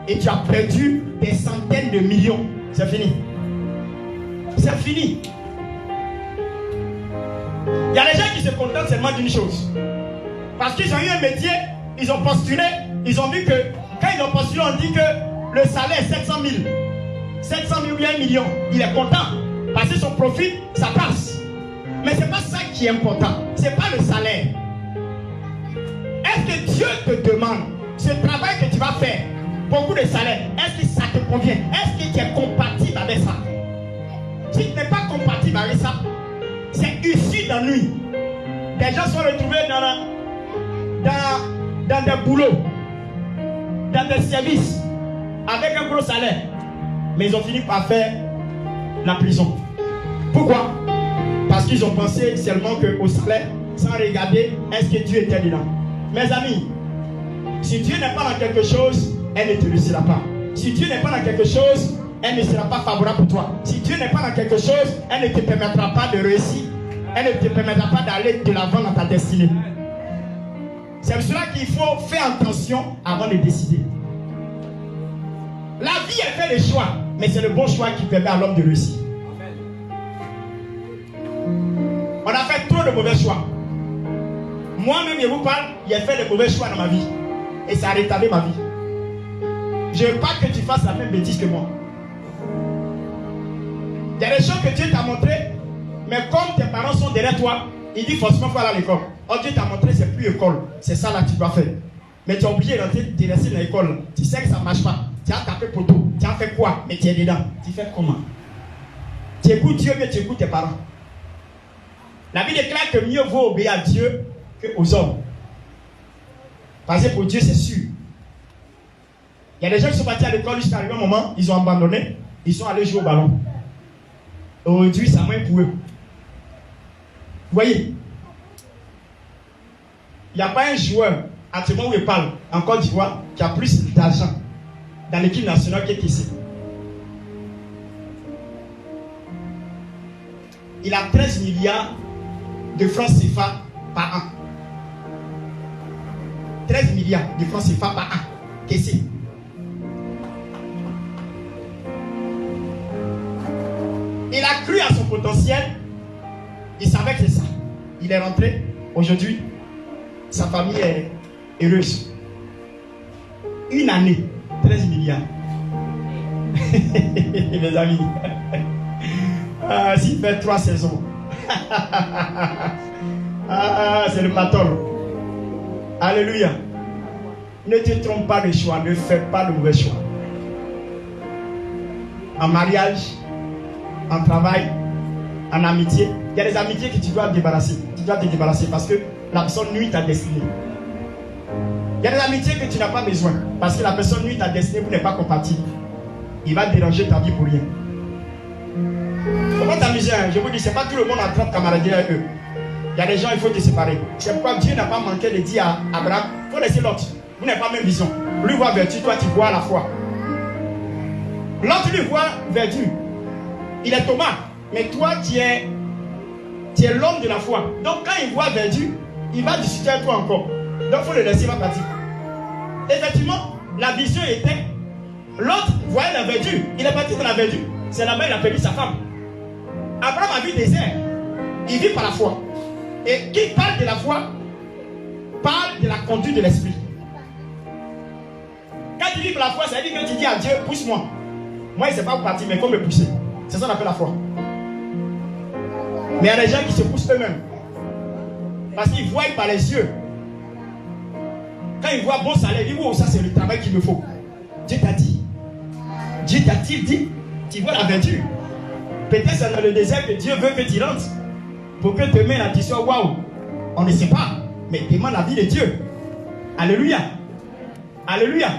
Et tu as perdu des centaines de millions. C'est fini. C'est fini. Il y a des gens qui se contentent seulement d'une chose. Parce qu'ils ont eu un métier, ils ont postulé, ils ont vu que, quand ils ont postulé, on dit que le salaire est 700 000. 700 000 ou bien 1 million. Il est content. Parce que son profit, ça passe. Mais ce n'est pas ça qui est important. Ce n'est pas le salaire. Est-ce que Dieu te demande, ce travail que tu vas faire, beaucoup de salaire, est-ce que ça te convient? Est-ce que tu es compatible avec ça? Si tu n'es pas compatible avec ça, c'est issu d'ennui. Des gens sont retrouvés dans des boulots, dans des services, avec un gros salaire. Mais ils ont fini par faire la prison. Pourquoi? Parce qu'ils ont pensé seulement qu'au salaire, sans regarder est-ce que Dieu était dedans. Mes amis, si Dieu n'est pas dans quelque chose, elle ne te réussira pas. Si Dieu n'est pas dans quelque chose, elle ne sera pas favorable pour toi. Si Dieu n'est pas dans quelque chose, elle ne te permettra pas de réussir. Elle ne te permettra pas d'aller de l'avant dans ta destinée. C'est pour cela qu'il faut faire attention avant de décider. La vie, elle fait des choix, mais c'est le bon choix qui permet à l'homme de réussir. On a fait trop de mauvais choix. Moi-même, je vous parle, j'ai fait de mauvais choix dans ma vie. Et ça a retardé ma vie. Je ne veux pas que tu fasses la même bêtise que moi. Il y a des choses que Dieu t'a montrées, mais comme tes parents sont derrière toi, il dit forcément qu'il faut aller à l'école. Oh, Dieu t'a montré, c'est plus école. C'est ça là que tu dois faire. Mais tu as oublié de rester dans l'école. Tu sais que ça ne marche pas. Tu as tapé poteau. Tu as fait quoi? Mais tu es dedans. Tu fais comment? Tu écoutes Dieu, mais tu écoutes tes parents. La Bible déclare que mieux vaut obéir à Dieu qu'aux hommes. Parce que pour Dieu, c'est sûr. Il y a des gens qui sont partis à l'école jusqu'à un moment, ils ont abandonné, ils sont allés jouer au ballon. Aujourd'hui, ça moins pour eux. Vous voyez, il n'y a pas un joueur, actuellement où il parle, en Côte d'Ivoire, qui a plus d'argent dans l'équipe nationale qu'ici. Il a 13 milliards de francs CFA par an. 13 milliards de francs CFA par an. Qu'est-ce que c'est? Il a cru à son potentiel. Il savait que c'est ça. Il est rentré. Aujourd'hui, sa famille est heureuse. Une année, 13 milliards. Les amis. S'il fait 3 saisons. C'est le patron. Alléluia. Ne te trompe pas de choix. Ne fais pas de mauvais choix. En mariage, en travail, en amitié. Il y a des amitiés que tu dois te débarrasser. Tu dois te débarrasser parce que la personne nuit ta destinée. Il y a des amitiés que tu n'as pas besoin parce que la personne nuit ta destinée, vous n'êtes pas compatible. Il va déranger ta vie pour rien. Il ne faut pas t'amuser. Je vous dis, ce n'est pas tout le monde en train de camaraderie avec eux. Il y a des gens, il faut te séparer. C'est pourquoi Dieu n'a pas manqué de dire à Abraham, il faut laisser l'autre. Vous n'avez pas la même vision. Lui voit vertu, toi tu vois la foi. L'autre lui voit vertu. Il est Thomas, mais toi tu es l'homme de la foi. Donc quand il voit vertu, il va discuter avec toi encore. Donc il faut le laisser, il va partir. Effectivement, la vision était, l'autre voyait la vertu, il est parti dans la vertu. C'est là-bas il a perdu sa femme. Abraham a vu le désert. Il vit par la foi. Et qui parle de la foi, parle de la conduite de l'esprit. Quand tu vis par la foi, ça veut dire que tu dis à Dieu, pousse-moi. Moi, il ne sait pas où partir, mais il faut me pousser. C'est ça qu'on appelle la foi. Mais il y a des gens qui se poussent eux-mêmes. Parce qu'ils voient par les yeux. Quand ils voient bon salaire, ils disent, oh, ça c'est le travail qu'il me faut. Dieu t'a dit. Dieu t'a-t-il dit? Tu vois la vertu. Peut-être c'est dans le désert que Dieu veut que tu rentres. Pour que demain, là, tu sois waouh. On ne sait pas. mais demande la vie de Dieu. Alléluia. Alléluia.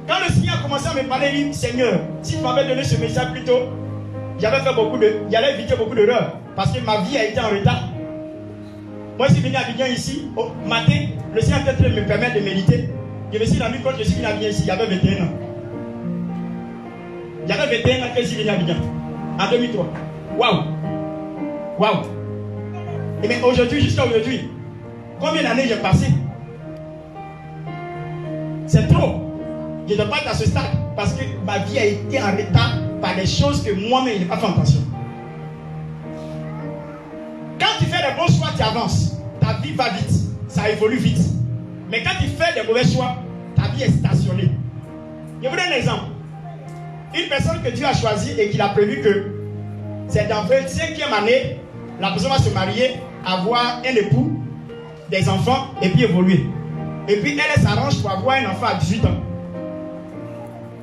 Quand le Seigneur a commencé à me parler, il dit, Seigneur, si tu m'avais donné ce message plus tôt, j'allais éviter beaucoup d'erreurs. Parce que ma vie a été en retard. Moi, je suis venu à Abidjan ici, au matin, le Seigneur peut-être me permet de méditer. Je me suis rendu compte que je suis venu à Abidjan ici, il y avait 21 ans. Il y avait 21 ans que je suis venu à Abidjan, en 2003. Waouh! Waouh! Et mais aujourd'hui, jusqu'à aujourd'hui, combien d'années j'ai passé? C'est trop. Je ne dois pas être à ce stade parce que ma vie a été en retard par des choses que moi-même je n'ai pas fait attention. Quand tu fais des bons choix, tu avances. Ta vie va vite, ça évolue vite. Mais quand tu fais des mauvais choix, ta vie est stationnée. Je vous donne un exemple. Une personne que Dieu a choisie et qu'il a prévu que c'est dans 25e année, la personne va se marier, avoir un époux, des enfants et puis évoluer. Et puis elle s'arrange pour avoir un enfant à 18 ans.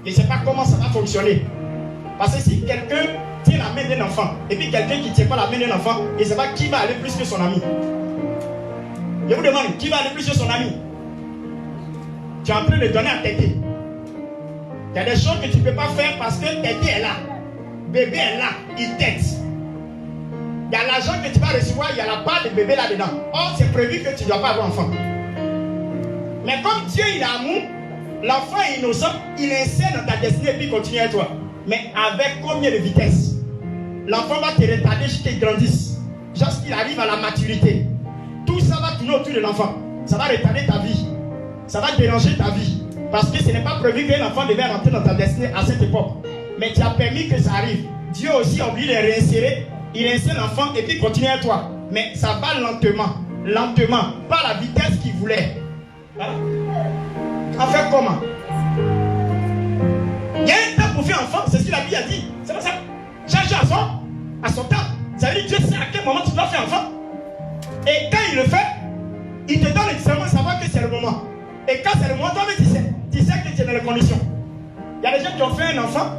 Je ne sais pas comment ça va fonctionner. Parce que si quelqu'un tient la main d'un enfant et puis quelqu'un qui ne tient pas la main d'un enfant, il ne sait pas qui va aller plus que son ami. Je vous demande, qui va aller plus que son ami? Tu es en train de donner à tété. Il y a des choses que tu ne peux pas faire parce que tété est là. Bébé est là, il tête. Il y a l'argent que tu vas recevoir, il y a la part de bébé là-dedans. Or, c'est prévu que tu ne dois pas avoir enfant. Mais comme Dieu, il a amour, l'enfant est innocent, il insère dans ta destinée et puis continue à toi. Mais avec combien de vitesse? L'enfant va te retarder jusqu'à qu'il grandisse. Jusqu'il arrive à la maturité. Tout ça va tourner autour de l'enfant. Ça va retarder ta vie. Ça va déranger ta vie. Parce que ce n'est pas prévu qu'un enfant devait rentrer dans ta destinée à cette époque. Mais tu as permis que ça arrive. Dieu aussi a oublié de réinsérer. Il insère l'enfant et puis continue à toi. Mais ça va lentement. Lentement. Pas à la vitesse qu'il voulait. Voilà. En fait, comment? Il y a un temps pour faire enfant, c'est ce que la Bible a dit. C'est pas ça. Chaque jour à son temps. Ça veut dire Dieu sait à quel moment tu dois faire enfant. Et quand il le fait, il te donne l'examen, savoir que c'est le moment. Et quand c'est le moment, toi-même tu sais que tu es dans les conditions. Il y a des gens qui ont fait un enfant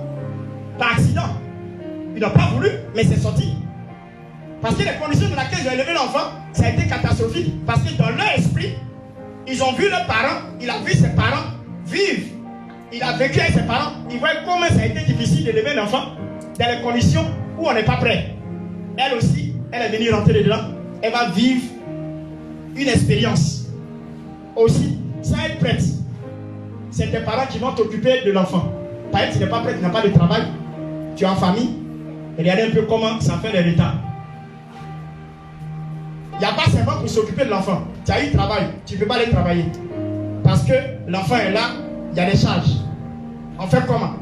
par accident. Ils n'ont pas voulu, mais c'est sorti. Parce que les conditions dans lesquelles ils ont élevé l'enfant, ça a été catastrophique. Parce que dans leur esprit, ils ont vu leurs parents, il a vu ses parents vivre. Il a vécu avec ses parents. Il voit comment ça a été difficile d'élever un enfant dans les conditions où on n'est pas prêt. Elle aussi, elle est venue rentrer dedans. Elle va vivre une expérience. Aussi, sans être prête. C'est tes parents qui vont t'occuper de l'enfant. Par exemple, tu n'es pas prêt, tu n'as pas de travail. Tu es en famille. Regardez un peu comment ça fait des retards. Il n'y a pas seulement pour s'occuper de l'enfant. Tu as eu travail, tu ne peux pas aller travailler. Parce que l'enfant est là, il y a des charges. On fait comment?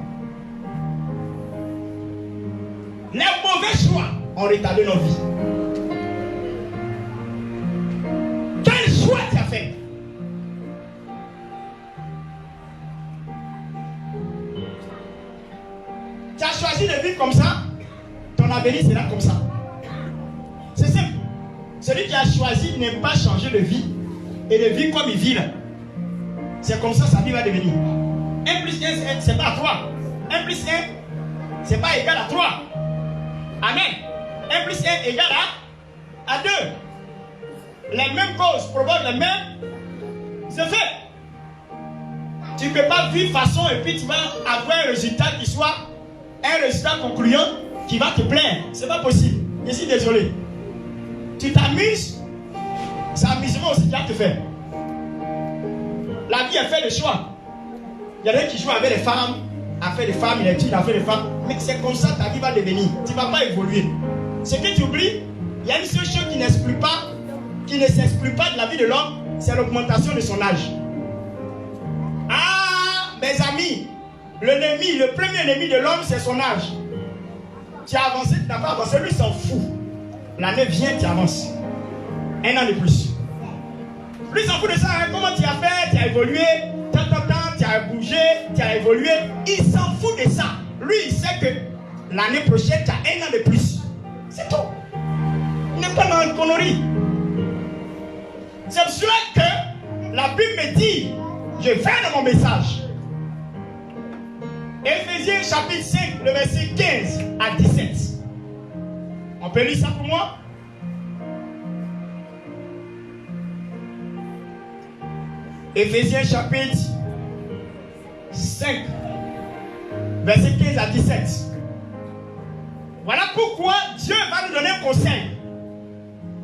Les mauvais choix ont retardé nos vies. Quel choix tu as fait? Tu as choisi de vivre comme ça, ton avenir sera comme ça. C'est simple. Celui qui a choisi de ne pas changer de vie et de vivre comme il vit là, c'est comme ça sa vie va devenir. 1 plus 1, c'est pas 3. 1 plus 1, c'est pas égal à 3. Amen. 1 plus 1 égale à 2. Les mêmes causes provoquent les mêmes effets. Tu ne peux pas vivre façon et puis tu vas avoir un résultat qui soit un résultat concluant qui va te plaire. C'est pas possible. Je suis désolé. Tu t'amuses, c'est amusement aussi qui va te faire. La vie a fait le choix. Il y en a qui jouent avec les femmes, a fait des femmes, il a dit, il a fait des femmes. Mais c'est comme ça que ta vie va devenir. Tu ne vas pas évoluer. Ce que tu oublies, il y a une seule chose qui ne s'exclut pas de la vie de l'homme, c'est l'augmentation de son âge. Ah, mes amis, le premier ennemi de l'homme, c'est son âge. Tu as avancé, tu n'as pas avancé, lui s'en fout. L'année vient, tu avances. 1 an de plus. Lui s'en fout de ça, hein? Comment tu as fait, tu as évolué, tu as bougé, tu as évolué. Il s'en fout de ça. Lui, il sait que l'année prochaine, tu as 1 an de plus. C'est tout. Il n'est pas dans une connerie. C'est pour cela que la Bible me dit, je vais dans mon message. Éphésiens chapitre 5, le verset 15 à 17. On peut lire ça pour moi? Éphésiens chapitre 5, verset 15 à 17. Voilà pourquoi Dieu va nous donner un conseil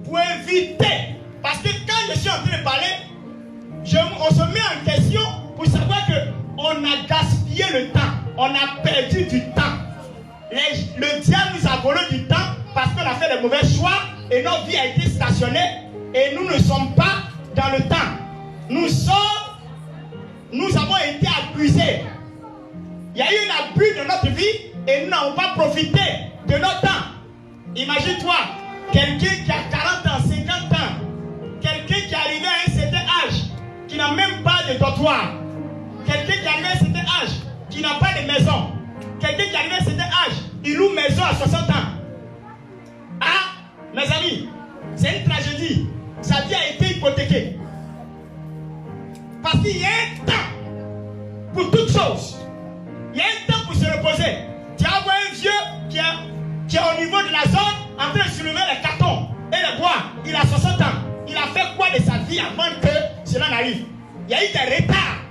pour éviter. Parce que quand je suis en train de parler, on se met en question pour savoir qu'on a gaspillé le temps. On a perdu du temps. Le diable nous a volé du temps parce qu'on a fait de mauvais choix et notre vie a été stationnée et nous ne sommes pas dans le temps. Nous avons été abusés. Il y a eu un abus de notre vie et nous n'avons pas profité de notre temps. Imagine-toi, quelqu'un qui a 40 ans, 50 ans, quelqu'un qui est arrivé à un certain âge, qui n'a même pas de dortoir, quelqu'un qui est arrivé à un certain âge, qui n'a pas de maison, quelqu'un qui est arrivé à un certain âge, il loue maison à 60 ans. Ah, mes amis, c'est une tragédie. Sa vie a été hypothéquée. Parce qu'il y a un temps pour toutes choses. Il y a un temps pour se reposer. Tu as vu un vieux qui est au niveau de la zone en train de soulever les cartons et les bois. Il a 60 ans. Il a fait quoi de sa vie avant que cela n'arrive? Il y a eu des retards.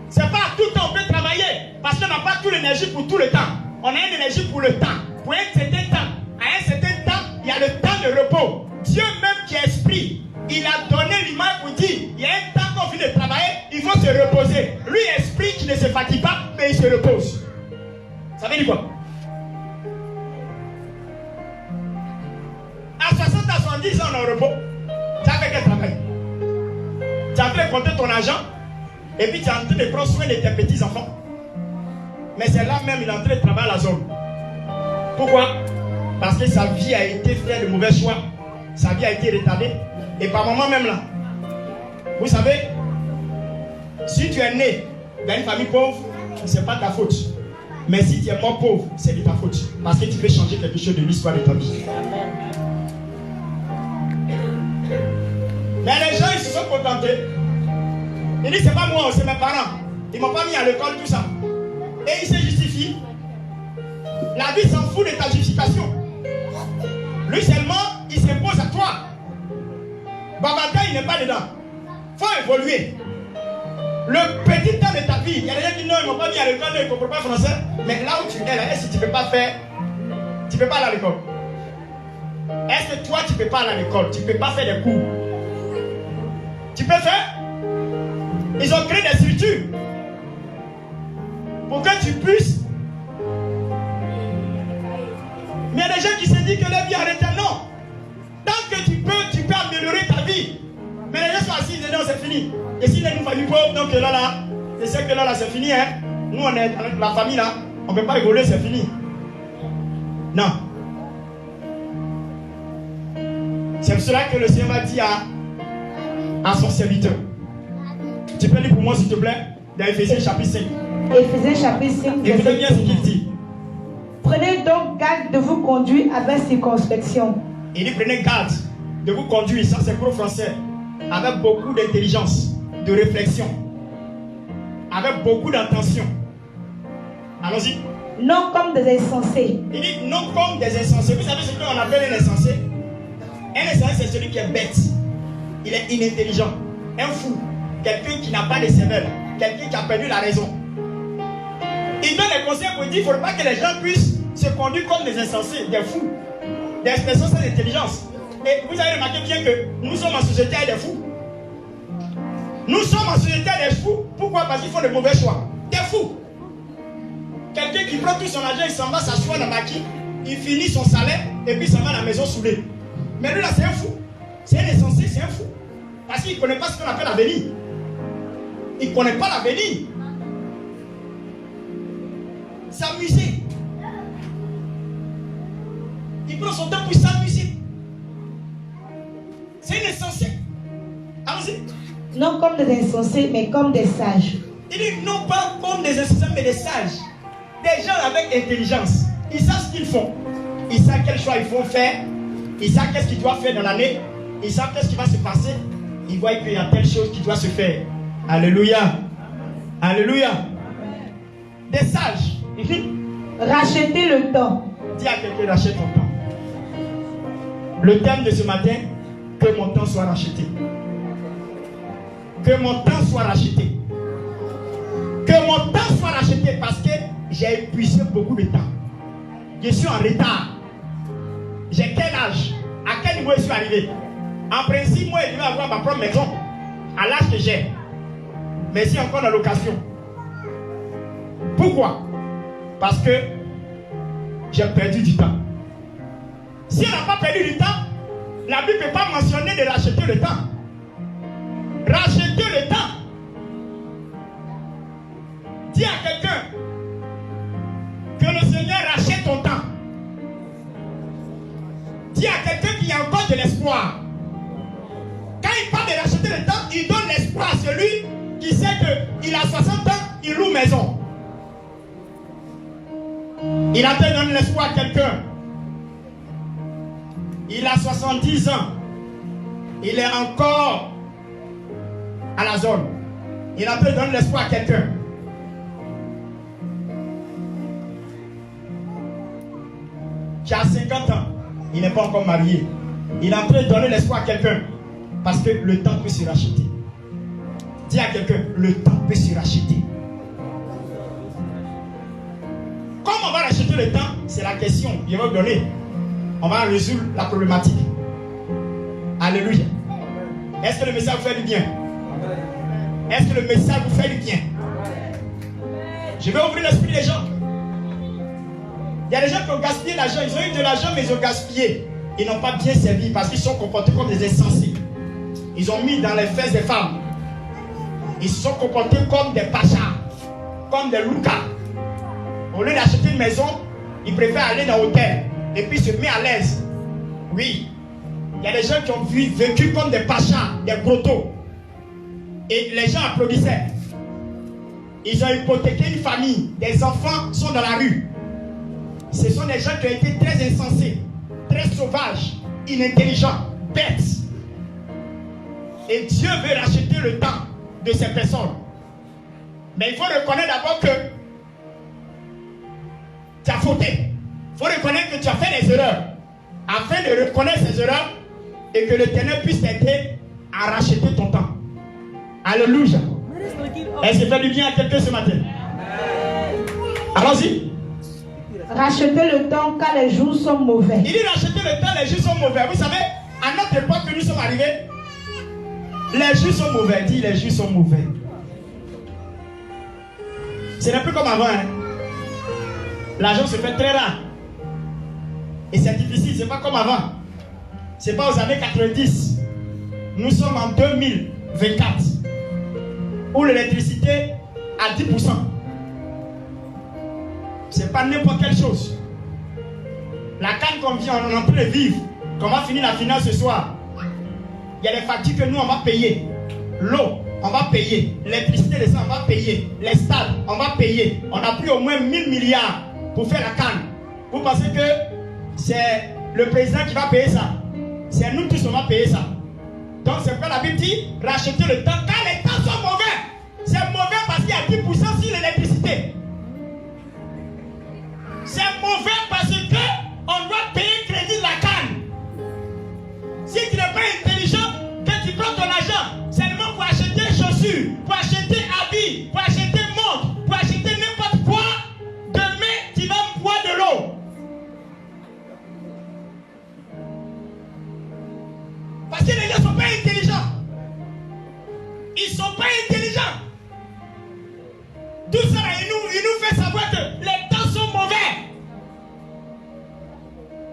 C'est pas à tout temps on peut travailler parce qu'on n'a pas toute l'énergie pour tout le temps. On a une énergie pour le temps. Pour un certain temps. À un certain temps, il y a le temps de repos. Dieu même qui est esprit, il a donné l'image pour dire il y a un temps qu'on finit de travailler, il faut se reposer. Lui, esprit qui ne se fatigue pas, mais il se repose. Ça veut dire quoi? À 60 à 70 ans, on est au repos. Tu as fait quel travail? Tu as fait compter ton argent et puis tu es en train de prendre soin de tes petits-enfants. Mais c'est là même il est en train de travailler à la zone. Pourquoi? Parce que sa vie a été faite de mauvais choix. Sa vie a été retardée. Et par moment même là, vous savez, si tu es né dans une famille pauvre, ce n'est pas ta faute. Mais si tu es mort pauvre, c'est de ta faute. Parce que tu peux changer quelque chose de l'histoire de ta vie. Mais les gens, ils se sont contentés. Ils disent, c'est pas moi, c'est mes parents. Ils ne m'ont pas mis à l'école, tout ça. Et ils se justifient. La vie s'en fout de ta justification. Lui seulement, il s'impose à toi. Babaka, il n'est pas dedans. Il faut évoluer. Le petit temps de ta vie, il y a des gens qui non, ils ne m'ont pas mis à l'école, ils ne comprennent pas français. Mais là où tu es, là, est-ce que tu ne peux pas faire? Tu ne peux pas aller à l'école. Est-ce que toi, tu ne peux pas aller à l'école? Tu ne peux pas faire des cours? Tu peux faire? Ils ont créé des structures pour que tu puisses. Mais il y a des gens qui se disent que la vie arrête. Non. Tant que tu peux améliorer ta vie. Mais les gens sont assis, ils disent non, c'est fini. Et s'il est une famille pauvre, donc là, je sais que là, c'est fini. Hein? Nous, on est dans la famille là. On ne peut pas évoluer, c'est fini. Non. C'est pour cela que le Seigneur m'a dit à son serviteur. Tu peux lire pour moi, s'il te plaît, dans Éphésiens chapitre 5. Éphésiens chapitre 5. Écoutez bien ce qu'il dit. Prenez donc garde de vous conduire avec circonspection. Il dit prenez garde de vous conduire, ça c'est pour le français, avec beaucoup d'intelligence, de réflexion, avec beaucoup d'attention. Allons-y. Non comme des insensés. Il dit non comme des insensés. Vous savez ce qu'on appelle un insensé? Un insensé, c'est celui qui est bête. Il est inintelligent, un fou, quelqu'un qui n'a pas de cervelle, quelqu'un qui a perdu la raison. Il donne des conseils pour dire qu'il ne faut pas que les gens puissent se conduire comme des insensés, des fous, des personnes sans intelligence. Et vous avez remarqué bien que nous sommes en société avec des fous. Nous sommes en société avec des fous. Pourquoi? Parce qu'ils font de mauvais choix. Des fous. Quelqu'un qui prend tout son argent, il s'en va s'asseoir dans le maquis, il finit son salaire et puis il s'en va à la maison saoulé. Mais lui là, c'est un fou. C'est un insensé, c'est un fou. Parce qu'il ne connaît pas ce qu'on appelle l'avenir. Il ne connaît pas l'avenir. S'amuser. Il prend son temps pour s'amuser. C'est un insensé. Allons-y. Non comme des insensés, mais comme des sages. Il dit non pas comme des insensés, mais des sages. Des gens avec intelligence. Ils savent ce qu'ils font. Ils savent quel choix ils vont faire. Ils savent qu'est-ce qu'ils doivent faire dans l'année. Ils savent qu'est-ce qui va se passer. Ils voient qu'il y a telle chose qui doit se faire. Alléluia. Alléluia. Des sages. Racheter le temps. Dis à quelqu'un, rachète ton temps. Le thème de ce matin, que mon temps soit racheté. Que mon temps soit racheté. Que mon temps soit racheté parce que j'ai épuisé beaucoup de temps. Je suis en retard. J'ai quel âge? À quel niveau je suis arrivé? En principe, moi, je vais avoir ma propre maison à l'âge que j'ai. Mais c'est encore dans l'occasion. Pourquoi? Parce que j'ai perdu du temps. Si on n'a pas perdu du temps, la Bible ne peut pas mentionner de racheter le temps. Racheter le temps. Dis à quelqu'un que le Seigneur rachète ton temps. Dis à quelqu'un qu'il y a encore de l'espoir. Quand il parle de racheter le temps, il donne l'espoir à celui qui sait qu'il a 60 ans, il loue maison. Il a peut-être donné l'espoir à quelqu'un. Il a 70 ans. Il est encore à la zone. Il a peut-être donné l'espoir à quelqu'un. Qui a 50 ans. Il n'est pas encore marié. Il a peut-être donné l'espoir à quelqu'un. Parce que le temps peut se racheter. Dis à quelqu'un, le temps peut se racheter. Comment on va racheter le temps? C'est la question. Je vais vous donner. On va résoudre la problématique. Alléluia. Est-ce que le message vous fait du bien? Est-ce que le message vous fait du bien? Je vais ouvrir l'esprit des gens. Il y a des gens qui ont gaspillé l'argent. Ils ont eu de l'argent, mais ils ont gaspillé. Ils n'ont pas bien servi parce qu'ils sont comportés comme des insensés. Ils ont mis dans les fesses des femmes. Ils se sont comportés comme des pachas, comme des loukas. Au lieu d'acheter une maison, ils préfèrent aller dans l'hôtel et puis se mettre à l'aise. Oui, il y a des gens qui ont vécu comme des pachas, des grottos. Et les gens applaudissaient. Ils ont hypothéqué une famille. Des enfants sont dans la rue. Ce sont des gens qui ont été très insensés, très sauvages, inintelligents, bêtes. Et Dieu veut racheter le temps de ces personnes. Mais il faut reconnaître d'abord que tu as fauté. Il faut reconnaître que tu as fait des erreurs. Afin de reconnaître ces erreurs et que l'Éternel puisse t'aider à racheter ton temps. Alléluia. Est-ce que ça fait du bien à quelqu'un ce matin? Allons-y. Racheter le temps quand les jours sont mauvais. Il dit racheter le temps, les jours sont mauvais. Vous savez, à notre époque que nous sommes arrivés, les jours sont mauvais. Dis, les jours sont mauvais. Ce n'est plus comme avant. Hein. L'argent se fait très rare. Et c'est difficile, c'est pas comme avant. C'est pas aux années 90. Nous sommes en 2024. Où l'électricité à 10%. C'est pas n'importe quelle chose. La canne qu'on vient, on est en train de vivre, qu'on va finir la finale ce soir. Il y a des factures que nous on va payer. L'eau, on va payer. L'électricité, on va payer. Les stades, on va payer. On a pris au moins 1000 milliards pour faire la canne. Vous pensez que c'est le président qui va payer ça? C'est nous tous on va payer ça. Donc c'est pourquoi la Bible dit racheter le temps quand les temps sont mauvais. C'est mauvais parce qu'il y a 10% sur l'électricité. C'est mauvais parce que on doit payer crédit de la canne. Si tu n'es pas intelligent, que tu prends ton argent seulement pour acheter chaussures, pour acheter habits, pour acheter montre, pour acheter n'importe quoi, demain tu vas boire de l'eau. Parce que les gens ne sont pas intelligents. Ils ne sont pas intelligents. Tout ça, il nous fait savoir que les temps sont mauvais.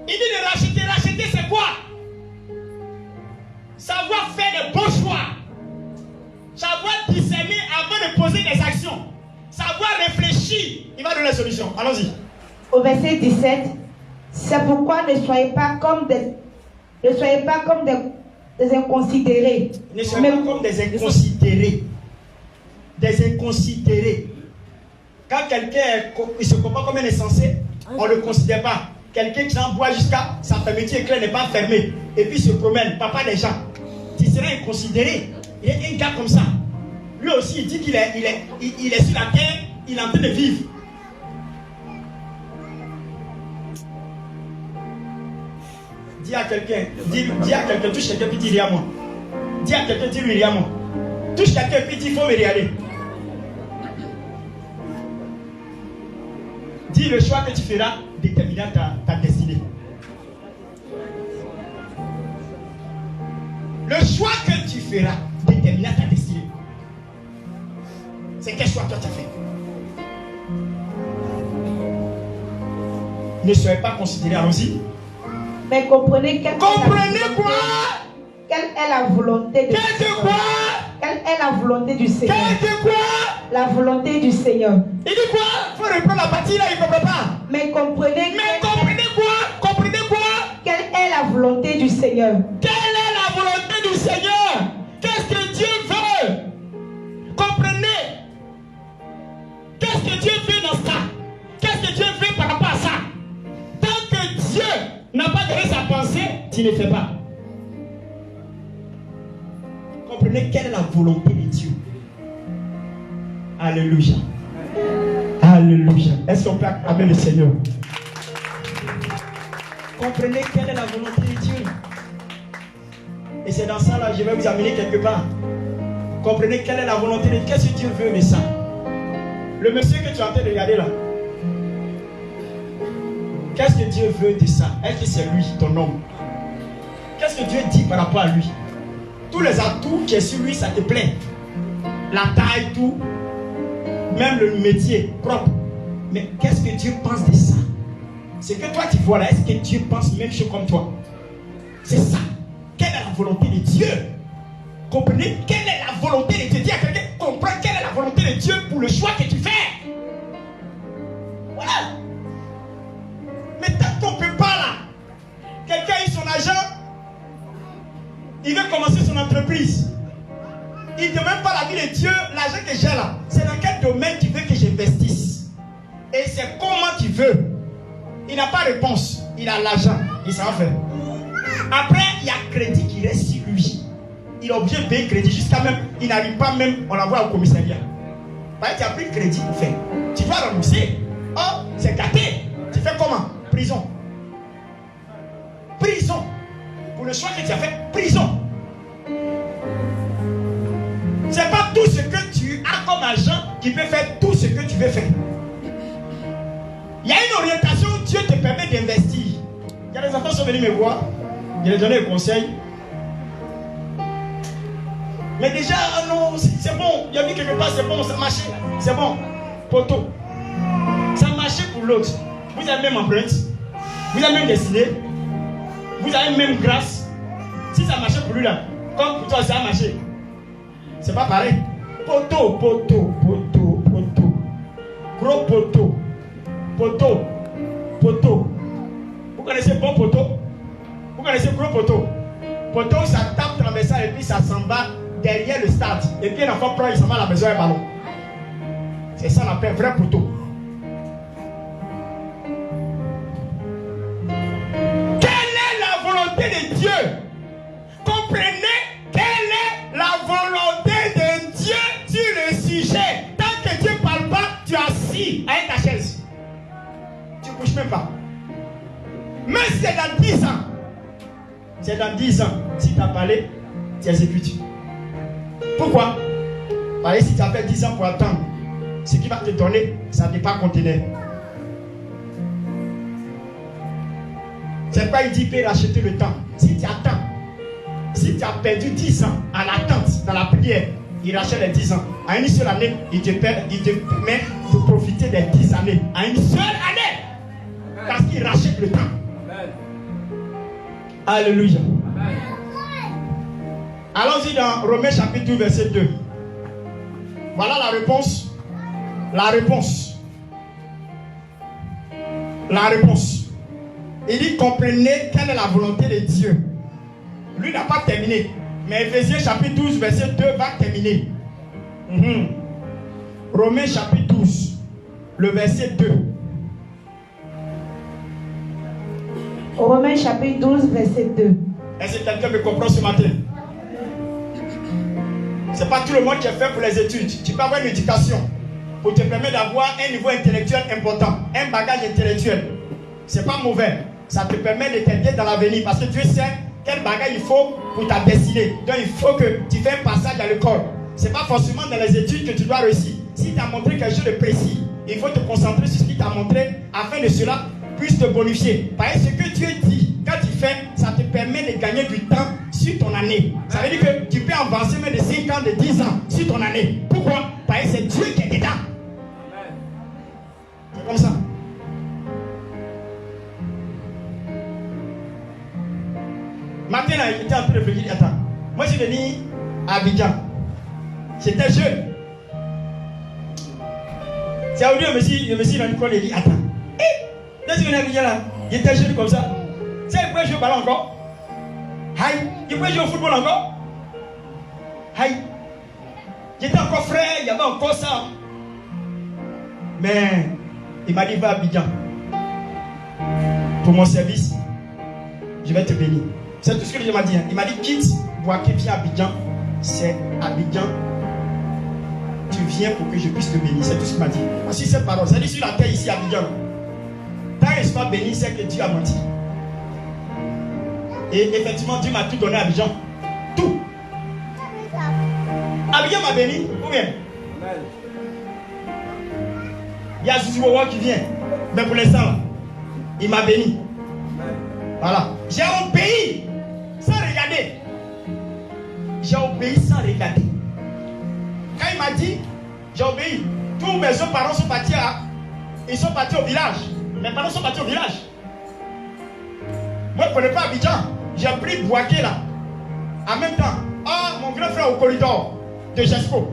Il dit de racheter. Racheter, c'est quoi? Savoir faire de bons choix. Savoir discerner avant de poser des actions. Savoir réfléchir. Il va donner la solution. Allons-y. Au verset 17, c'est pourquoi ne soyez pas comme des inconsidérés. Ne soyez pas comme des inconsidérés. Des inconsidérés. Quand quelqu'un se comporte comme un insensé, on ne le considère pas. Quelqu'un qui envoie jusqu'à sa fermeture éclair n'est pas fermée. Et puis se promène, papa des gens. Tu serais inconsidéré. Il est un gars comme ça. Lui aussi, il dit qu'il est sur la terre, il est en train de vivre. Dis à quelqu'un, touche quelqu'un, puis dis-lui à moi. Dis à quelqu'un, dis-lui à moi. Touche quelqu'un et puis dis, il faut me regarder. Dis, le choix que tu feras déterminera ta destinée. Le choix que tu feras déterminera ta destinée. C'est quel choix toi tu as fait? Ne soyez pas considérés, allons-y. Mais comprenez quelle est la volonté de quoi? Quelle est la volonté du Seigneur? Quelle de quoi? La volonté du Seigneur. Il dit quoi? Il faut reprendre la partie là, il ne comprend pas. Mais comprenez quoi? Comprenez quoi? Quelle est la volonté du Seigneur? Quelle est la volonté du Seigneur? Qu'est-ce que Dieu veut? Comprenez. Qu'est-ce que Dieu veut dans ça? Qu'est-ce que Dieu veut par rapport à ça? Tant que Dieu n'a pas donné sa pensée, tu ne fais pas. Comprenez quelle est la volonté de Dieu. Alléluia. Alléluia. Est-ce qu'on peut acclamer le Seigneur? Comprenez quelle est la volonté de Dieu. Et c'est dans ça là je vais vous amener quelque part. Comprenez quelle est la volonté de Dieu. Qu'est-ce que Dieu veut de ça? Le monsieur que tu es en train de regarder là. Qu'est-ce que Dieu veut de ça? Est-ce que c'est lui, ton homme? Qu'est-ce que Dieu dit par rapport à lui? Tous les atouts qui sont sur lui, ça te plaît. La taille, tout. Même le métier propre. Mais qu'est-ce que Dieu pense de ça? C'est que toi tu vois là, est-ce que Dieu pense même chose comme toi? C'est ça. Quelle est la volonté de Dieu? Comprenez quelle est la volonté de Dieu? Dis à quelqu'un, comprends quelle est la volonté de Dieu pour le choix que tu fais. Voilà. Mais tant qu'on ne peut pas là, quelqu'un a eu son argent, il veut commencer son entreprise. Il ne demande pas la vie de Dieu, l'argent que j'ai là. C'est dans quel domaine tu veux que j'investisse? Et c'est comment tu veux. Il n'a pas de réponse. Il a l'argent. Il s'en fait. Après, il y a crédit qui reste sur lui. Il est obligé de payer crédit jusqu'à même. Il n'arrive pas même. On l'envoie au commissariat. Parce que tu as pris crédit pour faire. Tu vas rembourser. Oh, c'est gâté. Tu fais comment? Prison. Prison. Pour le choix que tu as fait, prison. C'est pas tout ce que tu as comme argent qui peut faire tout ce que tu veux faire. Il y a une orientation où Dieu te permet d'investir. Il y a des enfants qui sont venus me voir. Je leur ai donné un conseil. Mais déjà, oh non, c'est bon. Il y a vu quelque part, c'est bon, ça marchait. C'est bon. Poteau. Ça marchait pour l'autre. Vous avez même empreinte. Vous avez même destiné. Vous avez même grâce. Si ça marchait pour lui là, comme pour toi, ça a marché. C'est pas pareil. Poteau. Gros poteau. Poteau. Vous connaissez bon poteau? Vous connaissez gros poteau? Poteau, ça tape transversal et puis ça s'en va derrière le stade. Et puis un enfant prend, il s'en va à la maison avec un ballon. C'est ça l'appelle vrai poteau. Quelle est la volonté de Dieu? Comprenez quelle est la volonté de Dieu sur le sujet. Tant que Dieu ne parle pas, tu es assis avec ta chaise. Tu ne bouges même pas. Mais c'est dans 10 ans. C'est dans 10 ans. Si tu as parlé, tu exécutes. Pourquoi? Parce que si tu as fait 10 ans pour attendre, ce qui va te donner, ça n'est pas conteneur. C'est pas il dit qu'il peut racheter le temps. Si tu attends, si tu as perdu 10 ans à l'attente, dans la prière, il rachète les 10 ans. À une seule année, il te permet de profiter des 10 années. À une seule année. Parce qu'il rachète le temps. Amen. Alléluia. Amen. Allons-y dans Romains chapitre 12, verset 2. Voilà la réponse. La réponse. La réponse. Il dit, comprenez quelle est la volonté de Dieu. Lui n'a pas terminé. Mais Ephésiens chapitre 12, verset 2 va terminer. Romains chapitre 12, le verset 2. Romains chapitre 12, verset 2. Est-ce que quelqu'un me comprend ce matin? C'est pas tout le monde qui est fait pour les études. Tu peux avoir une éducation pour te permettre d'avoir un niveau intellectuel important, un bagage intellectuel. C'est pas mauvais. Ça te permet de t'aider dans l'avenir parce que Dieu sait quel bagage il faut pour ta destinée. Donc il faut que tu fasses un passage à l'école. Ce n'est pas forcément dans les études que tu dois réussir. Si tu as montré quelque chose de précis, il faut te concentrer sur ce qu'il t'a montré afin que cela puisse te bonifier. Parce que ce que Dieu dit, quand tu fais, ça te permet de gagner du temps sur ton année. Ça veut dire que tu peux avancer même de 5 ans, de 10 ans sur ton année. Pourquoi? Parce que c'est Dieu qui est dedans. C'est comme ça. Matin, là, j'étais en train de réfléchir. Attends, moi je suis venu à Abidjan. J'étais jeune. C'est aujourd'hui, je me suis rendu compte et dit, attends, quand je suis venu à Abidjan là, j'étais jeune comme ça. Tu sais, il pouvait jouer au ballon encore. Aïe, il pouvait jouer au football encore. Aïe, j'étais encore frais, il y avait encore ça. Mais il m'a dit, va à Abidjan. Pour mon service, je vais te bénir. C'est tout ce que Dieu m'a dit. Il m'a dit, quitte Boaké, viens à Abidjan. C'est Abidjan. Tu viens pour que je puisse te bénir. C'est tout ce qu'il m'a dit. Voici cette parole. Ça dit sur la terre ici à Abidjan. Tant que je ne suis pas béni, c'est que Dieu a menti. Et effectivement, Dieu m'a tout donné à Abidjan. Tout. Abidjan m'a béni. Ou bien? Il y a Zuzi Wawa qui vient. Mais pour l'instant, il m'a béni. Voilà. J'ai obéi sans regarder. J'ai obéi sans regarder. Quand il m'a dit, j'ai obéi. Tous mes autres parents sont partis ils sont partis au village. Mes parents sont partis au village. Moi, je ne connais pas Abidjan. J'ai pris Boaké là. En même temps, mon grand frère au corridor de Jesco.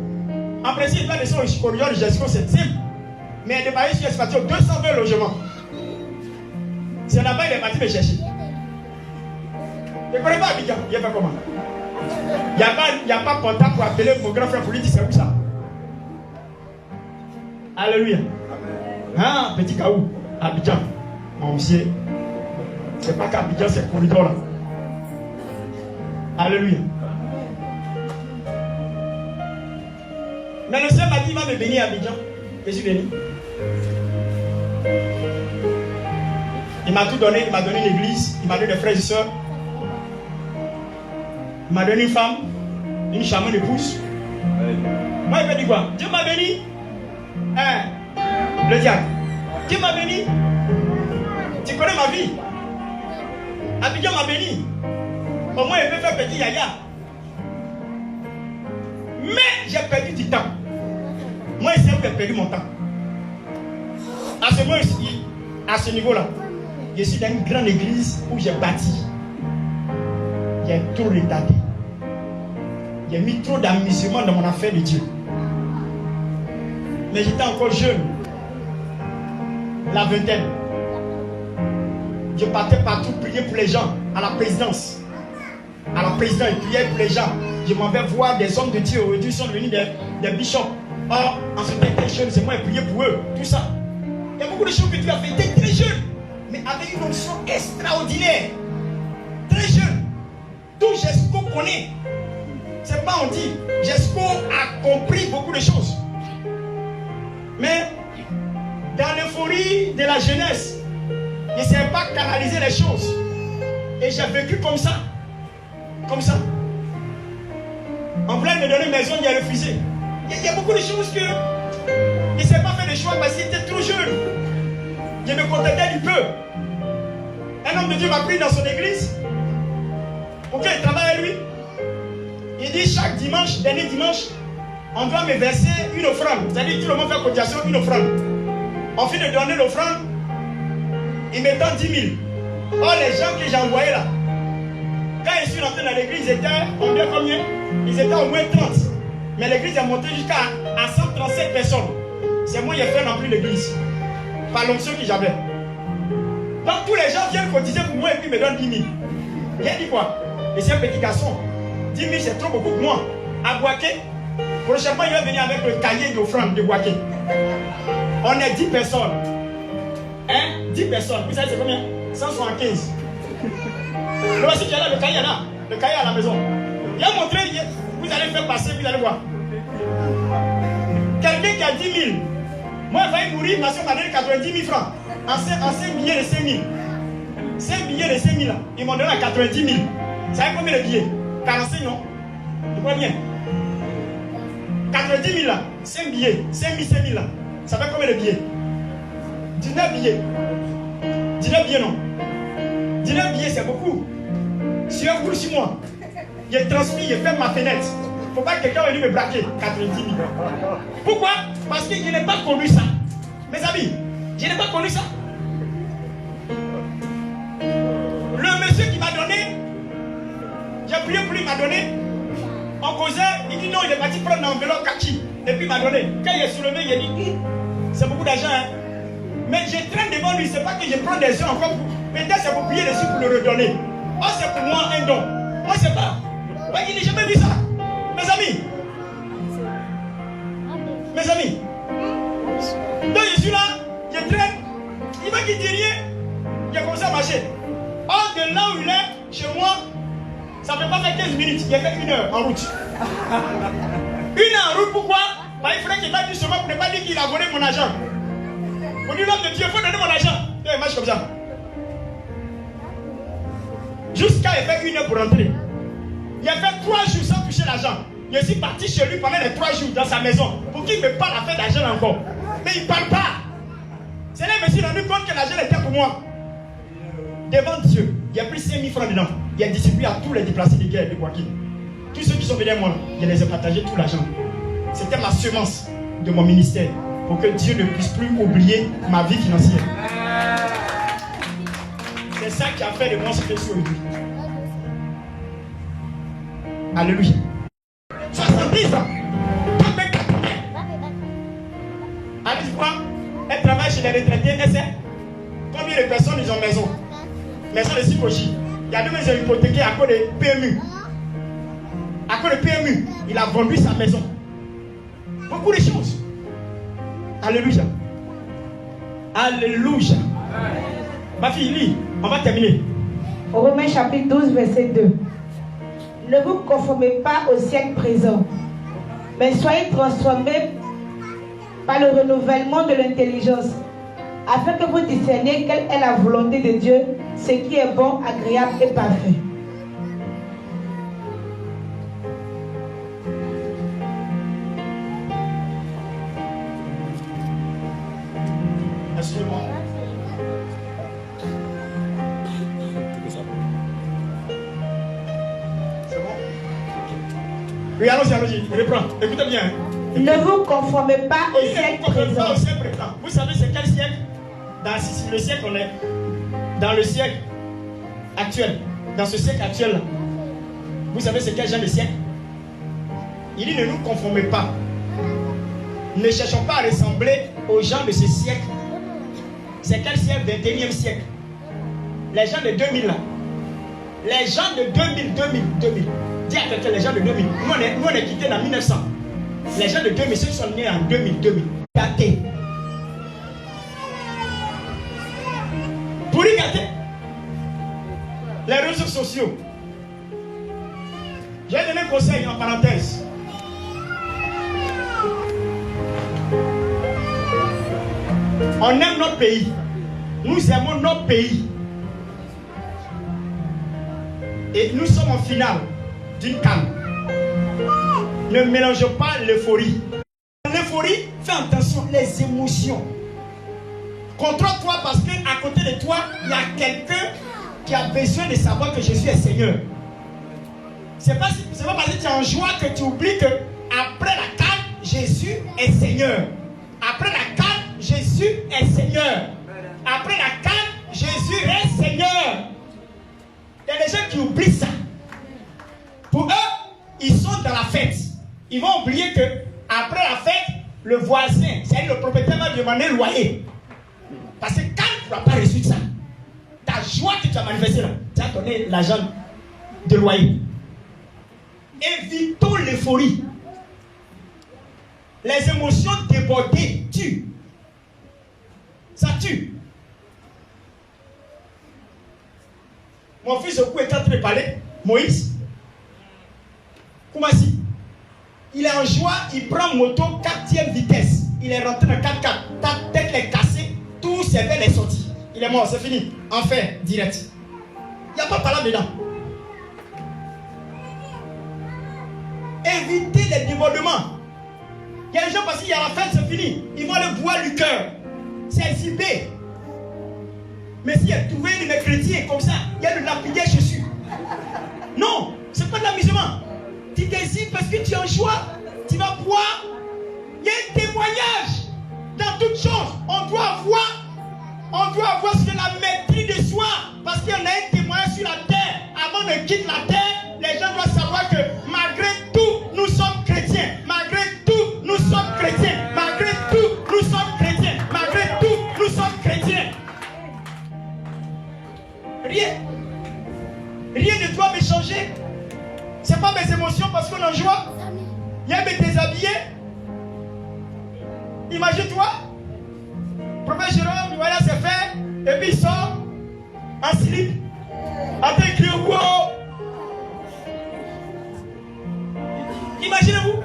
En principe, il va descendre au corridor de Jesco, c'est simple. Mais de Paris, je suis parti aux 220 logements. C'est là-bas il est parti me chercher. Je ne connais pas Abidjan. Il a fait comment? Il n'y a pas contact pour appeler mon grand frère pour lui dire c'est où ça. Alléluia. Ah, petit Kaou, Abidjan. Mon monsieur. C'est pas qu'Abidjan, c'est le corridor là. Alléluia. Mais le Seigneur m'a dit, il va me bénir à Abidjan. Je suis venu. Il m'a tout donné, il m'a donné une église, il m'a donné des frères et sœurs. Il m'a donné une femme, une charmante épouse. Moi, il m'a dit quoi? Dieu m'a béni. Le diable. Dieu m'a béni. Tu connais ma vie. Abidjan m'a béni. Au moins, il peut faire petit yaya. Mais j'ai perdu du temps. Moi, c'est où j'ai perdu mon temps. À ce niveau-là, je suis dans une grande église où j'ai bâti. J'ai trop retardé. J'ai mis trop d'amusement dans mon affaire de Dieu. Mais j'étais encore jeune. La vingtaine. Je partais partout prier pour les gens. À la présidence. À la présidence, je priais pour les gens. Je m'en vais voir des hommes de Dieu. Aujourd'hui, ils sont devenus des bishops. Or, en ce temps, très jeune, c'est moi qui priais pour eux. Tout ça. Il y a beaucoup de choses que Dieu a fait. J'étais très jeune. Mais avec une onction extraordinaire. Très jeune. Tout Jesco connaît. C'est pas on dit. Jesco a compris beaucoup de choses. Mais dans l'euphorie de la jeunesse, je ne savais pas canaliser les choses. Et j'ai vécu comme ça. Comme ça. En plein de donner une maison, il a refusé. Il y a beaucoup de choses que il ne s'est pas fait de choix parce qu'il était trop jeune. Je me contentais du peu. Un homme de Dieu m'a pris dans son église pour qu'il travaille avec lui. Il dit chaque dimanche, dernier dimanche, on doit me verser une offrande. C'est-à-dire tout le monde fait cotisation, une offrande. On finit de donner l'offrande, il me donne 10 000. Or les gens que j'ai envoyés là, quand je suis rentré dans l'église, ils étaient combien? Ils étaient au moins 30. Mais l'église est montée jusqu'à 137 personnes. C'est moi qui ai fait remplir l'église. Par l'onction que j'avais. Donc tous les gens viennent cotiser pour moi et puis me donnent 10 000. J'ai dit quoi? Et c'est un petit garçon. 10 000 c'est trop beaucoup pour moi. À Boaké, prochainement il va venir avec le cahier d'offrande de Boaké. On est 10 personnes. Hein? 10 personnes. Vous savez c'est combien? 175. Le voici qui est là, le cahier là. Le cahier à la maison. Il a montré, vous allez faire passer, vous allez voir. Quelqu'un qui a 10 000. Moi, il va mourir parce qu'on m'a donné 90 000 francs. En 5 billets de 5 000. 5 billets de 5 000 là. Ils m'ont donné à 90 000. Vous savez combien de billets? 45 non? Tu vois bien. 90 000 là, 5 billets, 5 000 là. Ça fait combien de billets? 19 billets. 19 billets non. 19 billets c'est beaucoup. Si un coup sur moi, j'ai transmis, j'ai fait ma fenêtre. Faut pas que quelqu'un vienne me braquer. 90 000. Pourquoi? Parce que je n'ai pas connu ça. Mes amis, je n'ai pas connu ça. Le monsieur qui m'a donné, j'ai prié pour lui, il m'a donné. On causait, il dit non, il est parti prendre l'enveloppe kaki. Et puis il m'a donné. Quand il est soulevé, il a dit, c'est beaucoup d'argent. Hein? Mais je traîne devant lui, c'est pas que je prends des gens encore pour. Peut-être c'est pour prier dessus pour le redonner. Oh, c'est pour moi un don. Moi, c'est pas. Ouais, il n'a jamais vu ça. Mes amis. Mes amis. Donc je suis là, je traîne. Il va qu'il dit rien. Il a commencé à marcher. Or, de là où il est, chez moi, ça ne fait pas faire 15 minutes. Il a fait 1 heure en route. 1 heure en route, pourquoi? Bah, il faudrait qu'il fasse du chemin pour ne pas dire qu'il a volé mon argent. On dit l'homme de Dieu, il faut donner mon argent. Il marche comme ça. Jusqu'à il fait 1 heure pour rentrer. Il a fait 3 jours sans toucher l'argent. Je suis parti chez lui pendant les 3 jours dans sa maison pour qu'il me parle à faire d'argent encore. Mais il ne parle pas. C'est là que je me suis rendu compte que l'argent était pour moi. Devant Dieu, il y a pris 5 000 francs dedans. Il a distribué à tous les déplacés de guerre de Joaquin. Tous ceux qui sont venus à moi, je les ai partagés tout l'argent. C'était ma semence de mon ministère pour que Dieu ne puisse plus oublier ma vie financière. C'est ça qui a fait de moi ce que je suis aujourd'hui. Alléluia. 70 ans. Allez, je crois, elle travaille chez les retraités, elle sait combien de personnes ils ont maison. Maison de Sikochi. Il y a 2 maisons hypothéquées à cause de PMU. À cause de PMU, il a vendu sa maison. Beaucoup de choses. Alléluia. Alléluia. Ma fille, lis. On va terminer. Romains chapitre 12, verset 2. Ne vous conformez pas au siècle présent, mais soyez transformés par le renouvellement de l'intelligence, afin que vous discerniez quelle est la volonté de Dieu, ce qui est bon, agréable et parfait. Excusez-moi. C'est bon? Oui, allons-y, reprends. Écoutez bien. Ne vous conformez pas au siècle présent. Vous savez c'est quel siècle? Dans le siècle on est. Dans le siècle actuel. Dans ce siècle actuel. Vous savez c'est quel genre de siècle? Il dit ne nous conformez pas. Ne cherchons pas à ressembler aux gens de ce siècle. C'est quel siècle? 21e siècle. Les gens de 2000 là. Les gens de 2000. Dis à quelqu'un les gens de 2000. Nous on est quittés dans 1900. Les gens de 2000, ceux qui sont nés en 2000. Gâtés. Pour y gâter. Les réseaux sociaux. J'ai donné un conseil en parenthèse. On aime notre pays. Nous aimons notre pays. Et nous sommes en finale d'une CAN. Ne mélange pas l'euphorie. L'euphorie, fais attention, les émotions. Contrôle-toi parce qu'à côté de toi, il y a quelqu'un qui a besoin de savoir que Jésus est Seigneur. C'est pas parce que tu es en joie que tu oublies que après la CAN, Jésus est Seigneur. Après la CAN, Jésus est Seigneur. Après la CAN, Jésus est Seigneur. Il y a des gens qui oublient ça. Pour eux, ils sont dans la fête. Ils vont oublier que après la fête, le voisin, c'est-à-dire le propriétaire, va demander le loyer. Parce que quand tu ne vas pas reçu ça, ta joie que tu as manifestée là, tu as donné l'argent de loyer. Évitons l'euphorie. Les émotions débordées tuent. Ça tue. Mon fils Oku est en train de parler. Moïse. Koumassi. Il est en joie, il prend moto 4e vitesse. Il est rentré dans 4x4. Ta tête est cassée, tout ses veines est sorti. Il est mort, c'est fini. Enfer, direct. Il n'y a pas de parole dedans. Évitez les débordements. Il y a des gens parce qu'il y a la fête, c'est fini. Ils vont aller boire du cœur. C'est exhibé. Mais s'il y a trouvé des chrétiens comme ça, il y a de lapidaire Jésus. Non, c'est pas de l'amusement. Tu décides parce que tu as un choix. Tu vas boire. Il y a un témoignage. Dans toutes choses, on doit avoir ce que la maîtrise de soi. Parce qu'il y en a un témoignage sur la terre. Avant de quitter la terre, les gens doivent savoir que malgré tout, nous sommes chrétiens. Malgré tout, nous sommes chrétiens. Malgré tout, nous sommes chrétiens. Malgré tout, nous sommes chrétiens. Rien ne doit me changer. Ce n'est pas mes émotions parce qu'on est en joie. Il y a me déshabiller. Imagine-toi, prophète Jérôme, voilà, c'est fait, et puis il sort en slip, en train de crier au wow. Imaginez-vous.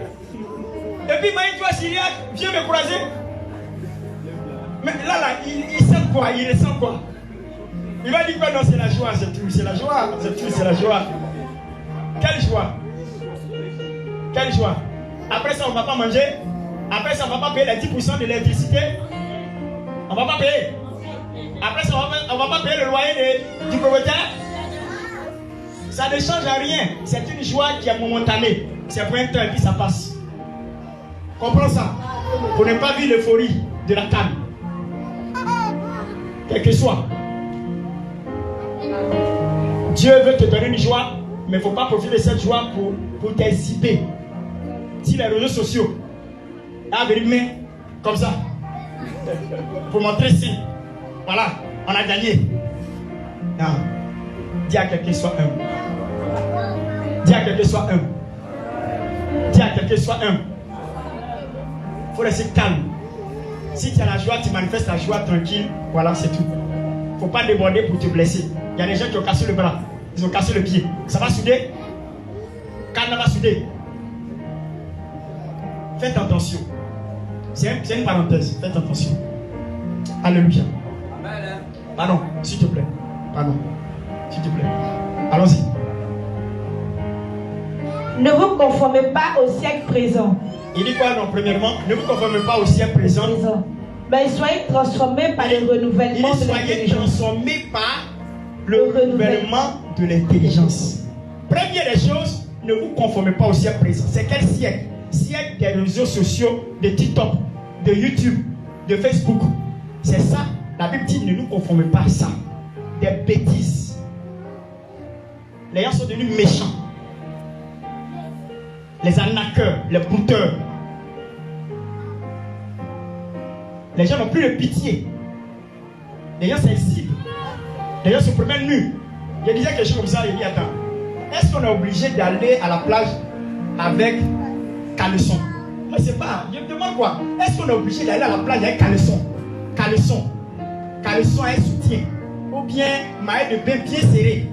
Et puis Maïtoua Syriac vient me croiser. Mais là, il sent quoi? Il ressent quoi? Il va dire quoi? Non, c'est la joie, c'est tout, c'est la joie, c'est tout, c'est la joie. Quelle joie? Quelle joie? Après ça, on ne va pas manger. Après ça, on ne va pas payer les 10% de l'électricité. On ne va pas payer. Après ça, on ne va pas payer le loyer du propriétaire. Ça ne change rien. C'est une joie qui est momentanée. C'est pour un temps et puis ça passe. Comprends ça. Pour ne pas vivre l'euphorie de la canne. Quel que soit. Dieu veut te donner une joie, mais il ne faut pas profiter de cette joie pour t'exhiber. Si les réseaux sociaux avec une main comme ça pour montrer si voilà, on a gagné. Non. Dis à quelqu'un soit humble. Dis à quelqu'un soit humble. Dis à quelqu'un soit humble. Il faut rester calme. Si tu as la joie, tu manifestes la joie tranquille. Voilà, c'est tout. Il ne faut pas déborder pour te blesser. Il y a des gens qui ont cassé le bras. Ils ont cassé le pied. Ça va souder. Calme va souder. Faites attention. C'est une parenthèse. Faites attention. Alléluia. Pardon, s'il te plaît. Pardon. S'il te plaît. Allons-y. Ne vous conformez pas au siècle présent. Il dit quoi, non? Premièrement, ne vous conformez pas au siècle présent. Mais soyez transformés par le renouvellement de l'intelligence. Soyez transformés par le renouvellement de l'intelligence. Première des choses, ne vous conformez pas au siècle présent. C'est quel siècle? Siècle des réseaux sociaux, de TikTok, de YouTube, de Facebook. C'est ça. La Bible dit ne nous conformez pas à ça. Des bêtises. Les gens sont devenus méchants. Les arnaqueurs, les bouteurs. Les gens n'ont plus de pitié. Les gens s'exhibent. Les gens se promènent nus. Je disais quelque chose comme ça, il dit attends, est-ce qu'on est obligé d'aller à la plage avec caleçon? Moi je sais pas, je me demande quoi. Est-ce qu'on est obligé d'aller à la plage avec caleçon? Caleçon et soutien. Ou bien maillot de bain bien serré.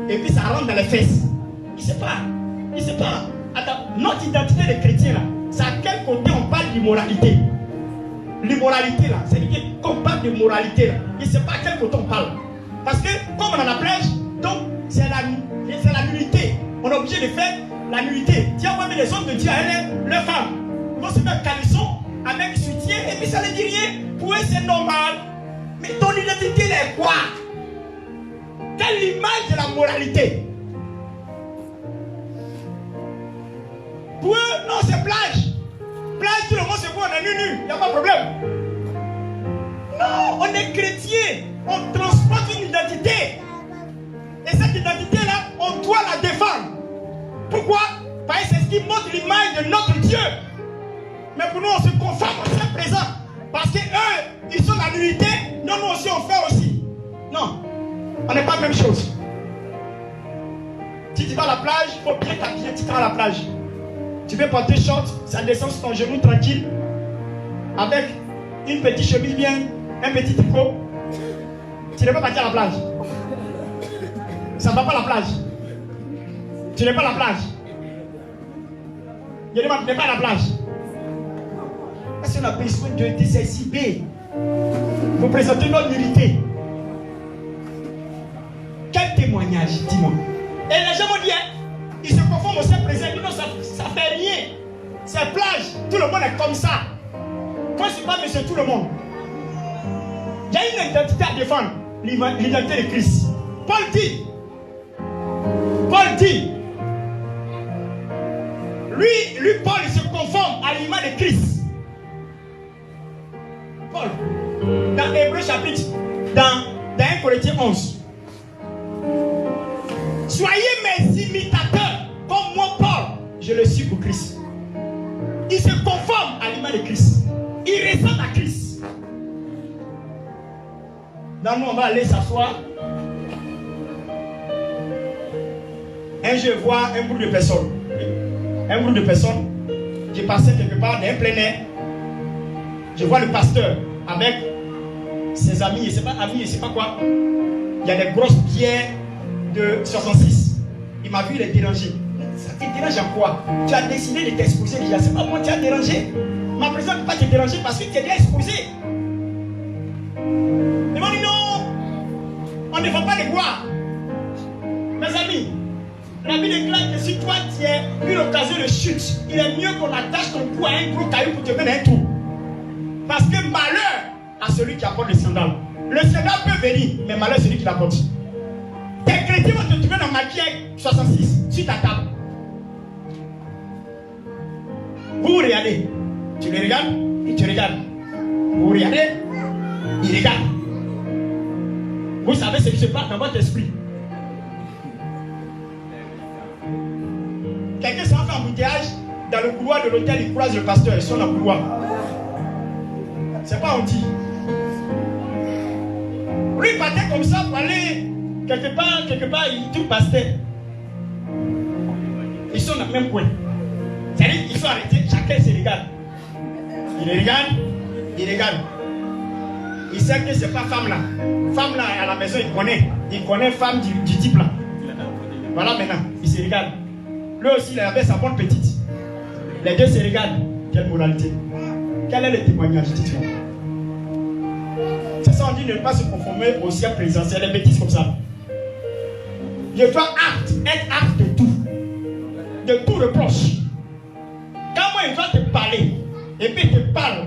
Et puis ça rentre dans les fesses. Il sait pas. Attends, notre identité de chrétien là, c'est à quel côté on parle d'immoralité? L'immoralité là, c'est-à-dire qu'on parle de moralité là. Il ne sait pas à quel côté on parle. Parce que comme on est à la plage, donc c'est la nudité. On est obligé de faire la nudité. Tiens, moi, les hommes de Dieu, leurs femmes, ils vont se mettre caleçon avec soutien et puis ça ne dit rien. Pour eux, c'est normal. Mais ton identité, elle est quoi? Quelle image de la moralité? Pour eux, non, c'est plage. Plage, tout le monde se voit, on est nu. Il n'y a pas de problème. Non, on est chrétien. On transporte une identité. Et cette identité-là, on doit la défendre. Pourquoi? Parce que c'est ce qui montre l'image de notre Dieu. Mais pour nous, on se conforme au siècle présent. Parce qu'eux, ils sont la nudité. Non, nous aussi, on fait aussi. Non, on n'est pas la même chose. Si tu vas à la plage, il faut bien t'habiller, tu vas à la plage. Tu veux porter short, ça descend sur ton genou tranquille. Avec une petite chemise bien, un petit tricot. Tu ne peux pas partir à la plage. Ça ne va pas à la plage. Tu n'es pas à la plage. Je demande, tu n'es pas à la plage. Est-ce qu'on a besoin de s'exhiber pour présenter notre unité? Quel témoignage, dis-moi. Et les gens vont dire, ils se conforment au siècle présent. Ils disent non, ça ne fait rien. C'est plage. Tout le monde est comme ça. Moi, je ne suis pas monsieur tout le monde. Il y a une identité à défendre. L'identité de Christ. Paul dit. Lui, Paul, il se conforme à l'image de Christ. Paul, dans Hébreux chapitre, dans 1 Corinthiens 11. Soyez mes imitateurs, comme moi, Paul, je le suis pour Christ. Il se conforme à l'image de Christ. Il ressemble à Christ. Dans nous, on va aller s'asseoir. Un jour, je vois un groupe de personnes. J'ai passé quelque part dans un plein air. Je vois le pasteur avec ses amis, je ne sais pas amis, je ne sais pas quoi. Il y a des grosses pierres de 66. Il m'a vu, il est dérangé. Ça te dérange en quoi? Tu as décidé de t'exposer déjà. C'est pas moi qui as dérangé. Ma présence ne peut pas te déranger parce que tu es déjà exposé. Ils m'ont dit non, on ne défend pas les gloires. Mes amis, la Bible déclare que si toi tu as une occasion de chute, il est mieux qu'on attache ton cou à un gros caillou pour te mettre un trou. Parce que malheur à celui qui apporte le sandal. Le sandal peut venir, mais malheur à celui qui l'apporte. Tes chrétiens vont te trouver dans ma pierre 66 sur ta table. Vous regardez, tu les regardes, et tu regardes. Vous regardez, il regarde. Vous savez ce qui se passe dans votre esprit. Quelqu'un s'en fait embouteillage dans le couloir de l'hôtel, il croise le pasteur, ils sont dans le couloir. C'est pas on dit. Lui, il partait comme ça pour aller quelque part, il trouve pasteur. Ils sont dans le même coin. C'est-à-dire qu'ils sont arrêtés, chacun se regarde. Il regarde. Il sait que c'est pas femme là. Femme là, à la maison, il connaît femme du type là. Voilà maintenant, il se regarde. Lui aussi, il avait sa bonne petite. Les deux se regardent. Quelle moralité? Quel est le témoignage? Dites-moi. C'est ça, on dit ne pas se conformer au siècle présidentiel. Les bêtises comme ça. Je dois être acte de tout. De tout reproche. Quand moi, il doit te parler, et puis il te parle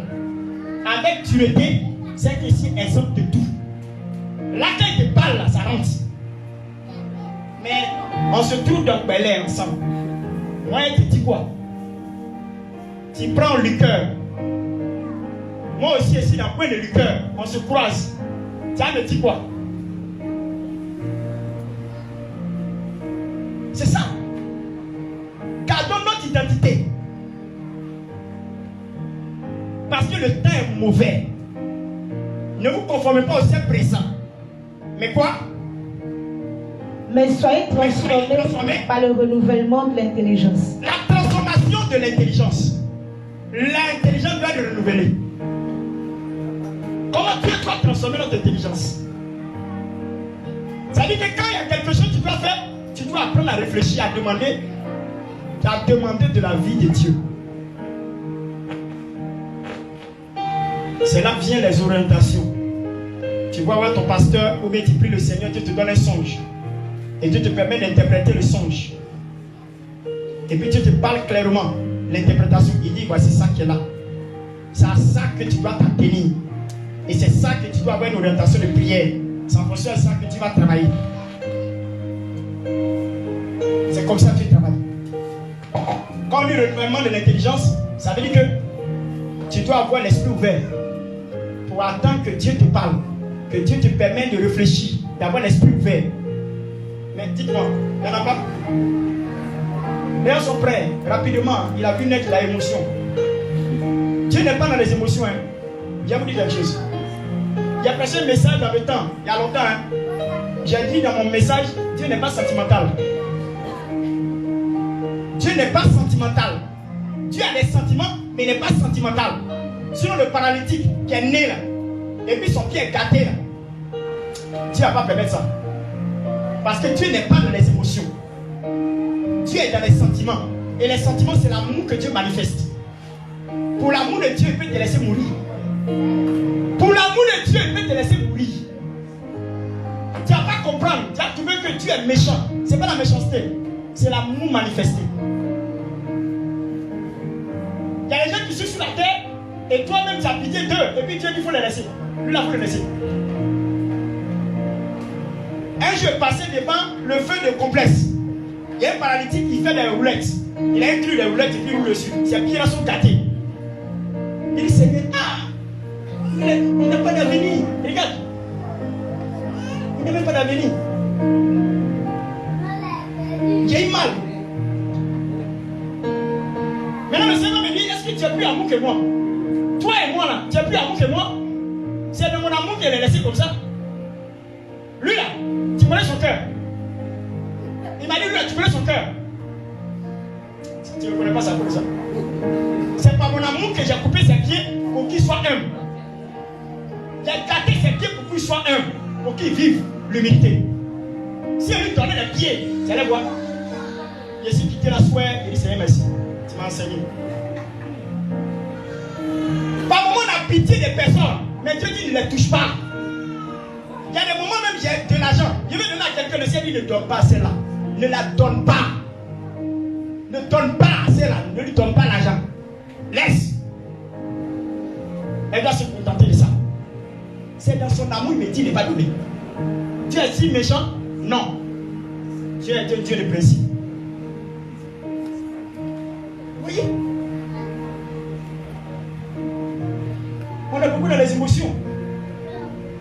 avec dureté, c'est que c'est exemple de tout. Là, quand il te parle, là, ça rentre. Mais on se trouve dans Bel Air ensemble. Moi, il te dit quoi? Tu prends le cœur. Moi aussi, ici, dans le coin de liqueur, on se croise. Ça me dit quoi? C'est ça. Gardons notre identité. Parce que le temps est mauvais. Ne vous conformez pas au siècle présent. Mais quoi? Mais soyez transformés par le renouvellement de l'intelligence. La transformation de l'intelligence. L'intelligence doit être renouvelée. Comment Dieu doit transformer notre intelligence? Ça veut dire que quand il y a quelque chose que tu dois faire, tu dois apprendre à réfléchir, à demander de la vie de Dieu. C'est là que viennent les orientations. Tu vois ouais, ton pasteur, ou bien tu pries le Seigneur, Dieu te donne un songe. Et Dieu te permet d'interpréter le songe. Et puis Dieu te parle clairement. L'interprétation, il dit voici ça qui est là. C'est à ça que tu dois t'atteindre. Et c'est ça que tu dois avoir une orientation de prière. C'est en fonction de ça que tu vas travailler. C'est comme ça que tu travailles. Quand on dit le renouvellement de l'intelligence, ça veut dire que tu dois avoir l'esprit ouvert pour attendre que Dieu te parle, que Dieu te permette de réfléchir, d'avoir l'esprit ouvert. Mais dites-moi, il n'y en a pas? Les gens sont prêts, rapidement, il a vu naître la émotion. Dieu n'est pas dans les émotions. Hein. Je vais vous dire quelque chose. Il y a passé un message dans le temps, il y a longtemps. Hein. J'ai dit dans mon message, Dieu n'est pas sentimental. Dieu n'est pas sentimental. Dieu a des sentiments, mais il n'est pas sentimental. Sinon le paralytique qui est né là, et puis son pied est gâté là, Dieu ne va pas permettre ça. Parce que Dieu n'est pas dans les émotions. Dieu est dans les sentiments. Et les sentiments, c'est l'amour que Dieu manifeste. Pour l'amour de Dieu, il peut te laisser mourir. Pour l'amour de Dieu, il peut te laisser mourir. Tu ne vas pas comprendre. Tu vas trouver que Dieu est méchant. Ce n'est pas la méchanceté. C'est l'amour manifesté. gens qui sont sur la terre, et toi-même tu as pitié d'eux, et puis Dieu dit qu'il faut les laisser. Lui, là, il faut les laisser. Un jour est passé devant le feu de complexe. Il y a un paralytique qui fait des roulettes. Il a inclus les roulettes et puis il roule dessus. Ses pieds là sont gâtés. Il dit Seigneur, il n'a pas d'avenir. Regarde. Il n'a même pas d'avenir. J'ai eu mal. Maintenant le Seigneur me dit, est-ce que tu as plus amour que moi? Toi et moi là, tu as plus amour que moi? C'est de mon amour qu'elle est laissée comme ça. Lui là, tu connais son cœur. Il m'a dit, lui là, tu connais son cœur. Tu ne connais pas ça comme ça. C'est par mon amour que j'ai coupé ses pieds pour qu'il soit humble. J'ai gâté ses pieds pour qu'il soit humble, pour qu'il vive l'humilité. Si elle lui donnait les pieds, tu allais voir. Il s'est quitté la souhait, il dit Seigneur merci, tu m'as enseigné. Par moment on a pitié des personnes, mais Dieu dit ne les touche pas. Il y a des moments même j'ai de l'argent, je vais donner à quelqu'un, le ciel dit ne donne pas celle-là. Ne la donne pas. Ne donne pas celle-là, ne lui donne pas l'argent. Laisse. Elle doit se contenter de ça. C'est dans son amour, il me dit il n'est pas donné. Dieu est si méchant? Non. Dieu est un Dieu de principe. Vous voyez? On est beaucoup dans les émotions.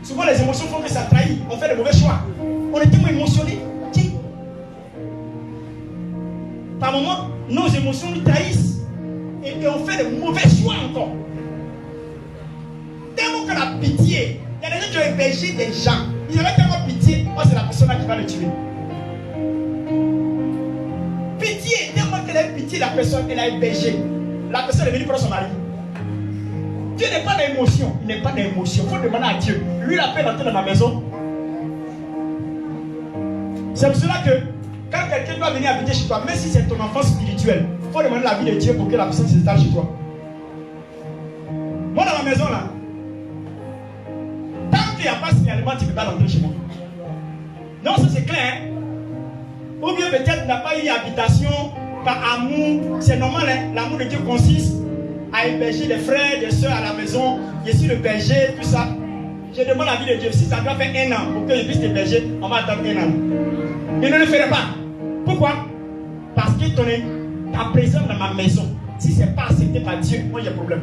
Souvent les émotions font que ça trahit. On fait de mauvais choix. On est tellement émotionné. Par moments, nos émotions nous trahissent. Et on fait de mauvais choix encore. Tellement que la pitié. Il y a des gens qui ont hébergé des gens. Ils avaient tellement pitié. Oh, c'est la personne là qui va le tuer. Pitié. Tellement qu'elle a pitié de la personne, elle a hébergé. La personne est venue prendre son mari. Dieu n'est pas d'émotion. Il n'est pas d'émotion. Il faut demander à Dieu. Lui, il a fait rentrer dans ma maison. C'est pour cela que quand quelqu'un doit venir habiter chez toi, même si c'est ton enfant spirituel, il faut demander la vie de Dieu pour que la personne s'installe chez toi. Moi, dans ma maison, là, tant qu'il n'y a pas de signalement, tu ne peux pas rentrer chez moi. Non, ça c'est clair. Hein? Ou bien peut-être tu n'as pas eu habitation par amour. C'est normal, hein? L'amour de Dieu consiste à héberger des frères, des soeurs à la maison. Je suis le berger, tout ça. Je demande la vie de Dieu. Si ça doit faire 1 an pour que je puisse t'héberger, on va attendre 1 an. Il ne le ferait pas. Pourquoi? Parce que ta présence dans ma maison, si ce n'est pas accepté par Dieu, moi j'ai un problème.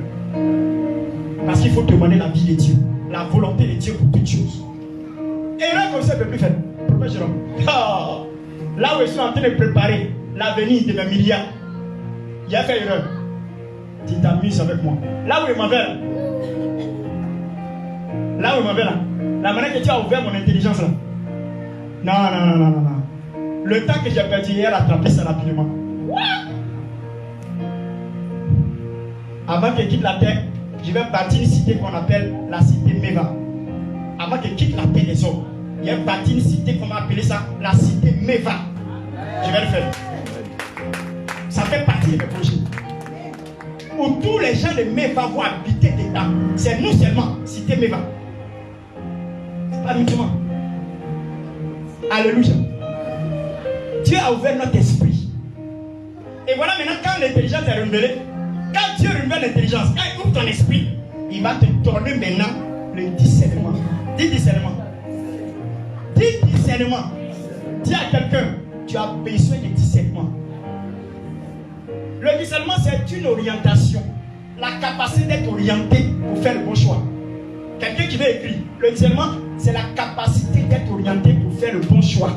Parce qu'il faut demander la vie de Dieu, la volonté de Dieu pour toutes choses. Erreur comme ça ne peut plus faire. Pourquoi Jérôme? Là où je suis en train de préparer l'avenir de mes milliards, il a fait erreur. Tu t'amuses avec moi. Là où il m'avait là. Là où il m'avait là. La manière que tu as ouvert mon intelligence là. Non. Le temps que j'ai perdu hier, attrapé ça rapidement. Avant qu'il quitte la terre, je vais bâtir une cité qu'on appelle la cité Meva. Avant qu'il quitte la terre des hommes, il y a bâti une cité qu'on va appeler ça la cité Meva. Je vais le faire. Ça fait partie de mes projets. Où tous les gens de Meva vont habiter dedans. C'est nous seulement, cité Meva. C'est pas mutuellement. Alléluia. Dieu a ouvert notre esprit. Et voilà maintenant quand l'intelligence est renouvelée, quand Dieu renouvelle l'intelligence, quand il ouvre ton esprit, il va te donner maintenant le discernement. Dis discernement. Dis discernement. Dis à quelqu'un, tu as besoin de discernement. Le discernement, c'est une orientation. La capacité d'être orienté pour faire le bon choix. Quelqu'un qui veut écrire, le discernement, c'est la capacité d'être orienté pour faire le bon choix.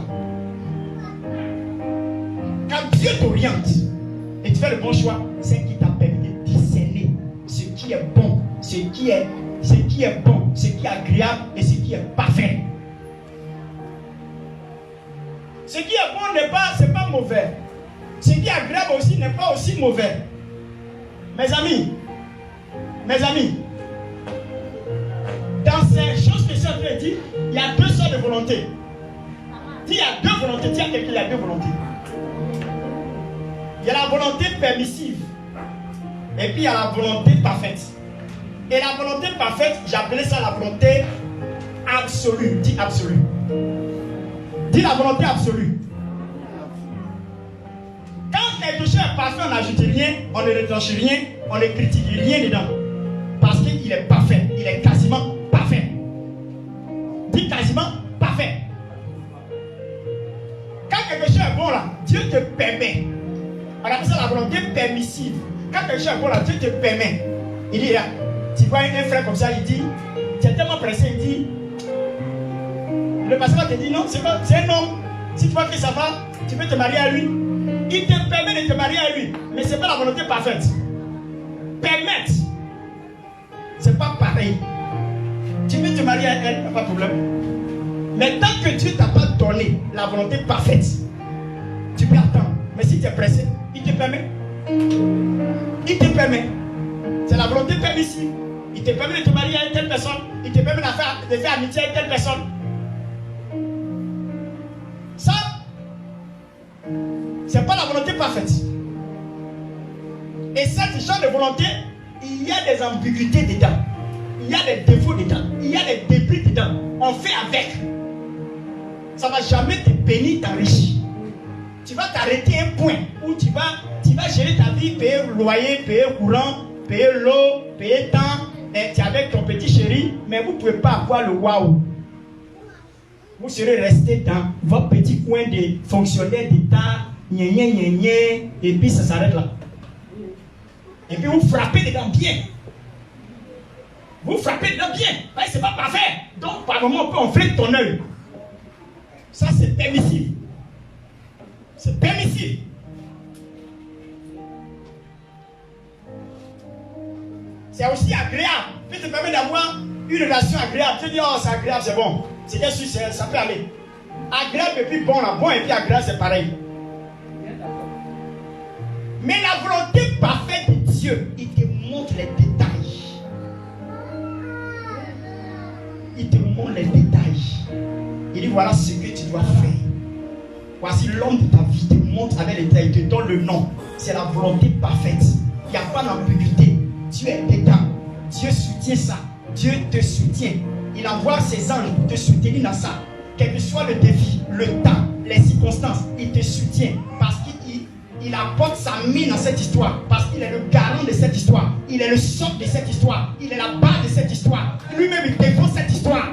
Quand Dieu t'oriente et tu fais le bon choix, c'est qui t'a permis de discerner ce qui est bon, ce qui est bon, ce qui est agréable et ce qui est parfait. Ce qui est bon c'est pas mauvais. Ce qui est agréable aussi n'est pas aussi mauvais. Mes amis, dans ces choses que Dieu dit, il y a 2 sortes de volontés. Dis il y a 2 volontés, dis à quelqu'un il y a 2 volontés. Il y a la volonté permissive et puis il y a la volonté parfaite. Et la volonté parfaite, j'appelais ça la volonté absolue. Dis absolue. Dis la volonté absolue. Quand quelque chose est parfait, on n'ajoute rien, on ne retranche rien, on ne critique rien dedans. Parce qu'il est parfait, il est quasiment parfait. Dis quasiment parfait. Quand quelque chose est bon là, Dieu te permet. On appelle ça la volonté permissive. Quand quelque chose est bon là, Dieu te permet. Il dit là, tu vois un frère comme ça, il dit, tu es tellement pressé, il dit, le pasteur te dit non, c'est un homme. Si tu vois que ça va, tu peux te marier à lui. Il te permet de te marier à lui, mais ce n'est pas la volonté parfaite. Permettre, ce n'est pas pareil. Tu peux te marier à elle, pas de problème. Mais tant que Dieu ne t'a pas donné la volonté parfaite, tu peux attendre. Mais si tu es pressé, il te permet. Il te permet. C'est la volonté permissive. Il te permet de te marier à une telle personne. Il te permet de faire amitié à une telle personne. Ça, c'est pas la volonté parfaite. Et cette genre de volonté, il y a des ambiguïtés dedans. Il y a des défauts dedans. Il y a des débris dedans. On fait avec. Ça ne va jamais te bénir, t'enrichir. Tu vas t'arrêter à un point où tu vas gérer ta vie, payer le loyer, payer le courant, payer l'eau, payer le temps. Tu es avec ton petit chéri, mais vous ne pouvez pas avoir le waouh. Vous serez resté dans votre petit coin de fonctionnaire d'État, et puis ça s'arrête là. Et puis vous frappez dedans bien. Vous frappez dedans bien. Ce n'est pas parfait. Donc par moment on peut enfler ton œil. Ça c'est permissible. C'est permissible. C'est aussi agréable. Puis ça te permet d'avoir une relation agréable. Tu dis, oh c'est agréable, c'est bon. C'est bien sûr, ça peut aller. Agréable et puis bon, là, bon et puis agréable, c'est pareil. Mais la volonté parfaite de Dieu, il te montre les détails. Il te montre les détails. Il dit, voilà ce que tu dois faire. Voici l'homme de ta vie, il te montre avec les détails, il te donne le nom. C'est la volonté parfaite. Il n'y a pas d'ambiguïté. Dieu est dedans. Dieu soutient ça. Dieu te soutient. Il envoie ses anges pour te soutenir dans ça. Quel que soit le défi, le temps, les circonstances, il te soutient. Parce qu'il apporte sa main dans cette histoire. Parce qu'il est le garant de cette histoire. Il est le socle de cette histoire. Il est la base de cette histoire. Lui-même, il défend cette histoire.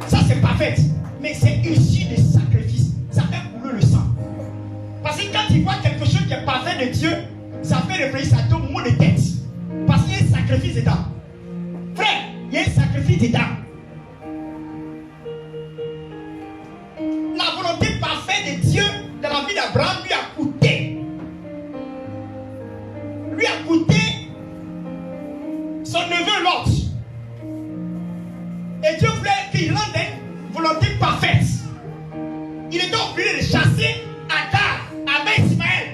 Ça, c'est parfait. Mais c'est issu des sacrifices. Ça fait couler le sang. Parce que quand tu vois quelque chose qui est parfait de Dieu, ça fait réfléchir à ton mot de tête. Parce qu'il y a un sacrifice dedans. Frère, il y a un sacrifice dedans. La volonté parfaite de Dieu dans la vie d'Abraham lui a coûté. Lui a coûté son neveu Lot. Et Dieu voulait qu'il rende une volonté parfaite. Il était obligé de chasser Agar avec Ismaël.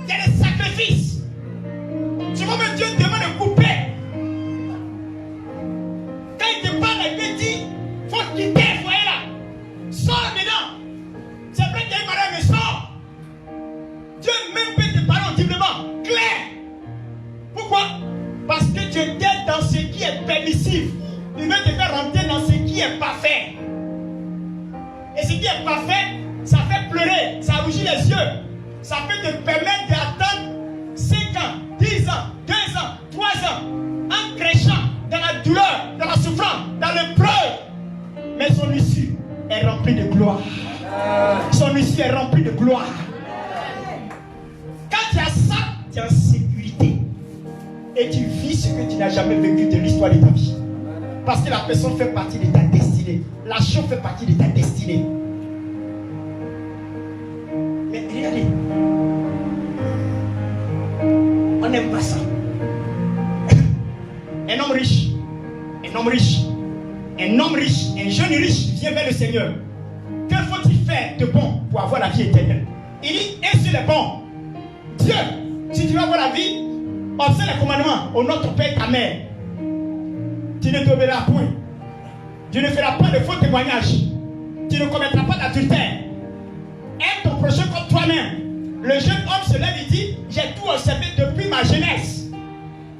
Il y a des sacrifices. Tu vois même Dieu demande de couper. Quand il te parle, il te dit, il faut quitter le foyer là. Sors dedans. C'est vrai qu'il y a une mariage, mais sors. Dieu même peut te parler audiblement, clair. Pourquoi? Parce que Dieu t'aide dans ce qui est permissif. Il veut te faire rentrer dans ce qui est parfait. Et ce qui est parfait, ça fait pleurer, ça rougit les yeux. Ça peut te permettre d'attendre 5 ans, 10 ans, 2 ans, 3 ans, en crachant dans la douleur, dans la souffrance, dans l'épreuve. Mais son issue est remplie de gloire. Son issue est remplie de gloire. Quand tu as ça, tu es en sécurité. Et tu vis ce que tu n'as jamais vécu de l'histoire de ta vie. Parce que la personne fait partie de ta destinée. La chose fait partie de ta destinée. Mais regardez, on n'aime pas ça. Un homme riche, un jeune riche vient vers le Seigneur. Que faut-il faire de bon pour avoir la vie éternelle? Il dit, et sur les bons, Dieu, si tu veux avoir la vie, observe les commandements. Honore ton père et ta mère. Tu ne t'obéiras point. Tu ne feras pas de faux témoignages. Tu ne commettras pas d'adultère. Aime ton prochain comme toi-même. Le jeune homme se lève et dit, j'ai tout observé depuis ma jeunesse.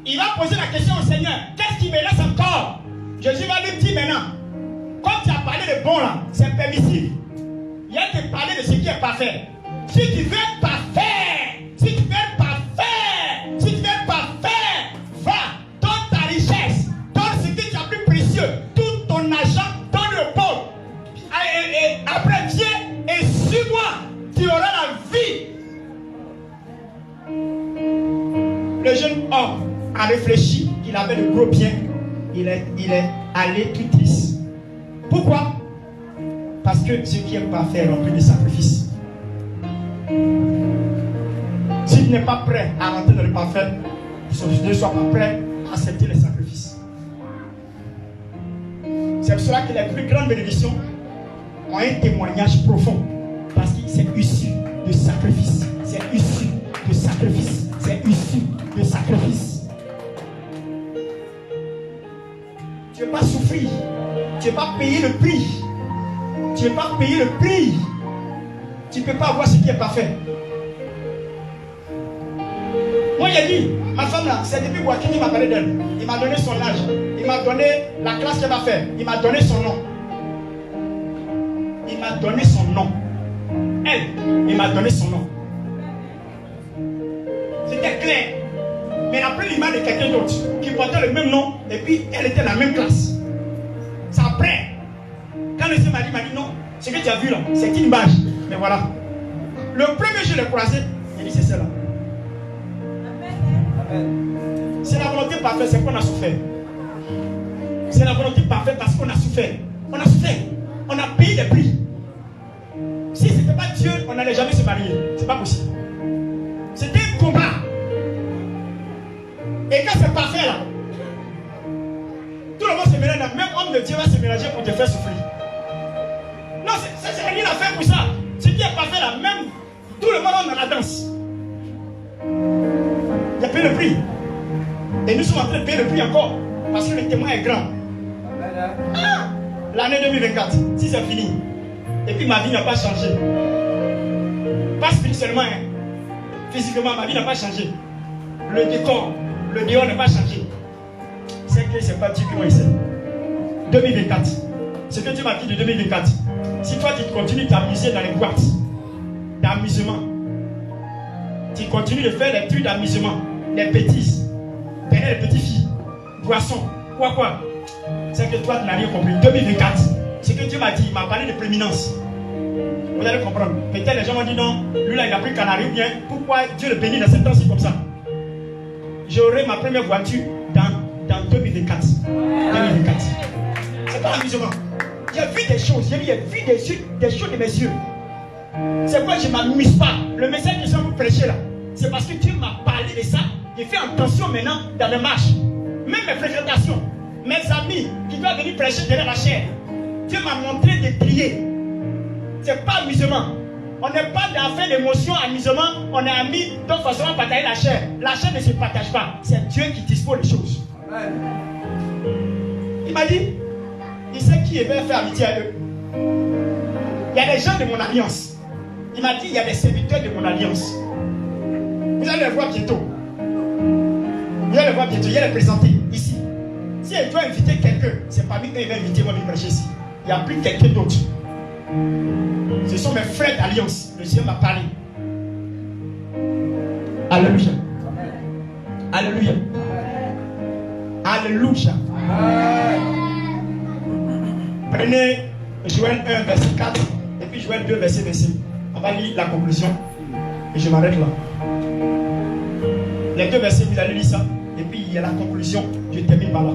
Il va poser la question au Seigneur, qu'est-ce qui me laisse encore? Jésus va lui dire maintenant, comme tu as parlé de bon là, c'est permissif. Il y a te parler de ce qui est parfait. Si tu veux être parfait, jeune homme a réfléchi qu'il avait de gros biens. Il est allé tout triste. Pourquoi? Parce que ce qui est parfait est rempli de sacrifices. Si tu n'es pas prêt à rentrer dans le parfait, ne sois pas prêt à accepter les sacrifices. C'est pour cela que les plus grandes bénédictions ont un témoignage profond. Parce que c'est issu de sacrifice. C'est issu de sacrifice. C'est issu de sacrifice. Tu ne veux pas souffrir. Tu ne veux pas payer le prix. Tu ne veux pas payer le prix. Tu ne peux pas avoir ce qui est parfait. Moi, il a dit, ma femme là, c'est depuis Joachim qui m'a parlé d'elle. Il m'a donné son âge. Il m'a donné la classe qu'elle va faire. Il m'a donné son nom. Il m'a donné son nom. Elle, il m'a donné son nom. C'était clair. Mais après l'image de quelqu'un d'autre qui portait le même nom et puis elle était dans la même classe. C'est après. Quand le Seigneur m'a dit non, ce que tu as vu là, c'est une image. Mais voilà. Le premier jour, je l'ai croisé, il dit c'est celle-là. C'est la volonté parfaite, c'est qu'on a souffert. C'est la volonté parfaite parce qu'on a souffert. On a souffert. On a payé des prix. Si ce n'était pas Dieu, on n'allait jamais se marier. C'est pas possible. C'était un combat. Et quand c'est parfait là, tout le monde se mélange. Même homme de Dieu va se mélanger pour te faire souffrir. Non, c'est rien à faire pour ça. Ce qui est parfait là, même tout le monde est dans la danse. Il a payé le prix. Et nous sommes en train de payer le prix encore. Parce que le témoin est grand. Ah, l'année 2024, si c'est fini. Et puis ma vie n'a pas changé. Pas spirituellement, hein. Physiquement, ma vie n'a pas changé. Le décor, le dehors n'a pas changé. C'est que c'est pas Dieu qui m'a essayé. 2024. Ce que Dieu m'a dit de 2024. Si toi tu continues de t'amuser dans les boîtes d'amusement, tu continues de faire les trucs d'amusement, les bêtises, les petites filles, boissons, quoi, c'est que toi tu n'as rien compris. 2024, ce que Dieu m'a dit, il m'a parlé de prééminence. Vous allez comprendre. Peut-être les gens m'ont dit non, lui là il a pris Canari ou bien pourquoi Dieu le bénit dans cette temps-ci comme ça. J'aurai ma première voiture dans 2024. 2024. C'est pas l'amusement. J'ai vu des choses, j'ai vu des choses de mes yeux. C'est pourquoi je ne m'amuse pas. Le message que je vais vous prêcher là, c'est parce que Dieu m'a parlé de ça. J'ai fait attention maintenant dans les marches. Même mes fréquentations, mes amis qui doivent venir prêcher derrière la chair. Dieu m'a montré de prier. C'est pas amusement. On n'est pas dans l'affaire d'émotion, amusement. On est amis, donc forcément partager la chair. La chair ne se partage pas. C'est Dieu qui dispose les choses. Amen. Il m'a dit, il sait qui veut faire amitié à eux. Il y a des gens de mon alliance. Il m'a dit, il y a des serviteurs de mon alliance. Vous allez les voir bientôt. Vous allez les voir bientôt. Il va les présenter ici. Si elle doit inviter quelqu'un, c'est parmi eux qui va inviter, moi, je prêcher ici. Il n'y a plus quelqu'un d'autre. Ce sont mes frères d'alliance. Le Seigneur m'a parlé. Alléluia. Alléluia. Alléluia. Prenez Joël 1, verset 4 et puis Joël 2, verset 25. On va lire la conclusion et je m'arrête là. Les deux versets, vous allez lire ça et puis il y a la conclusion. Je termine par là.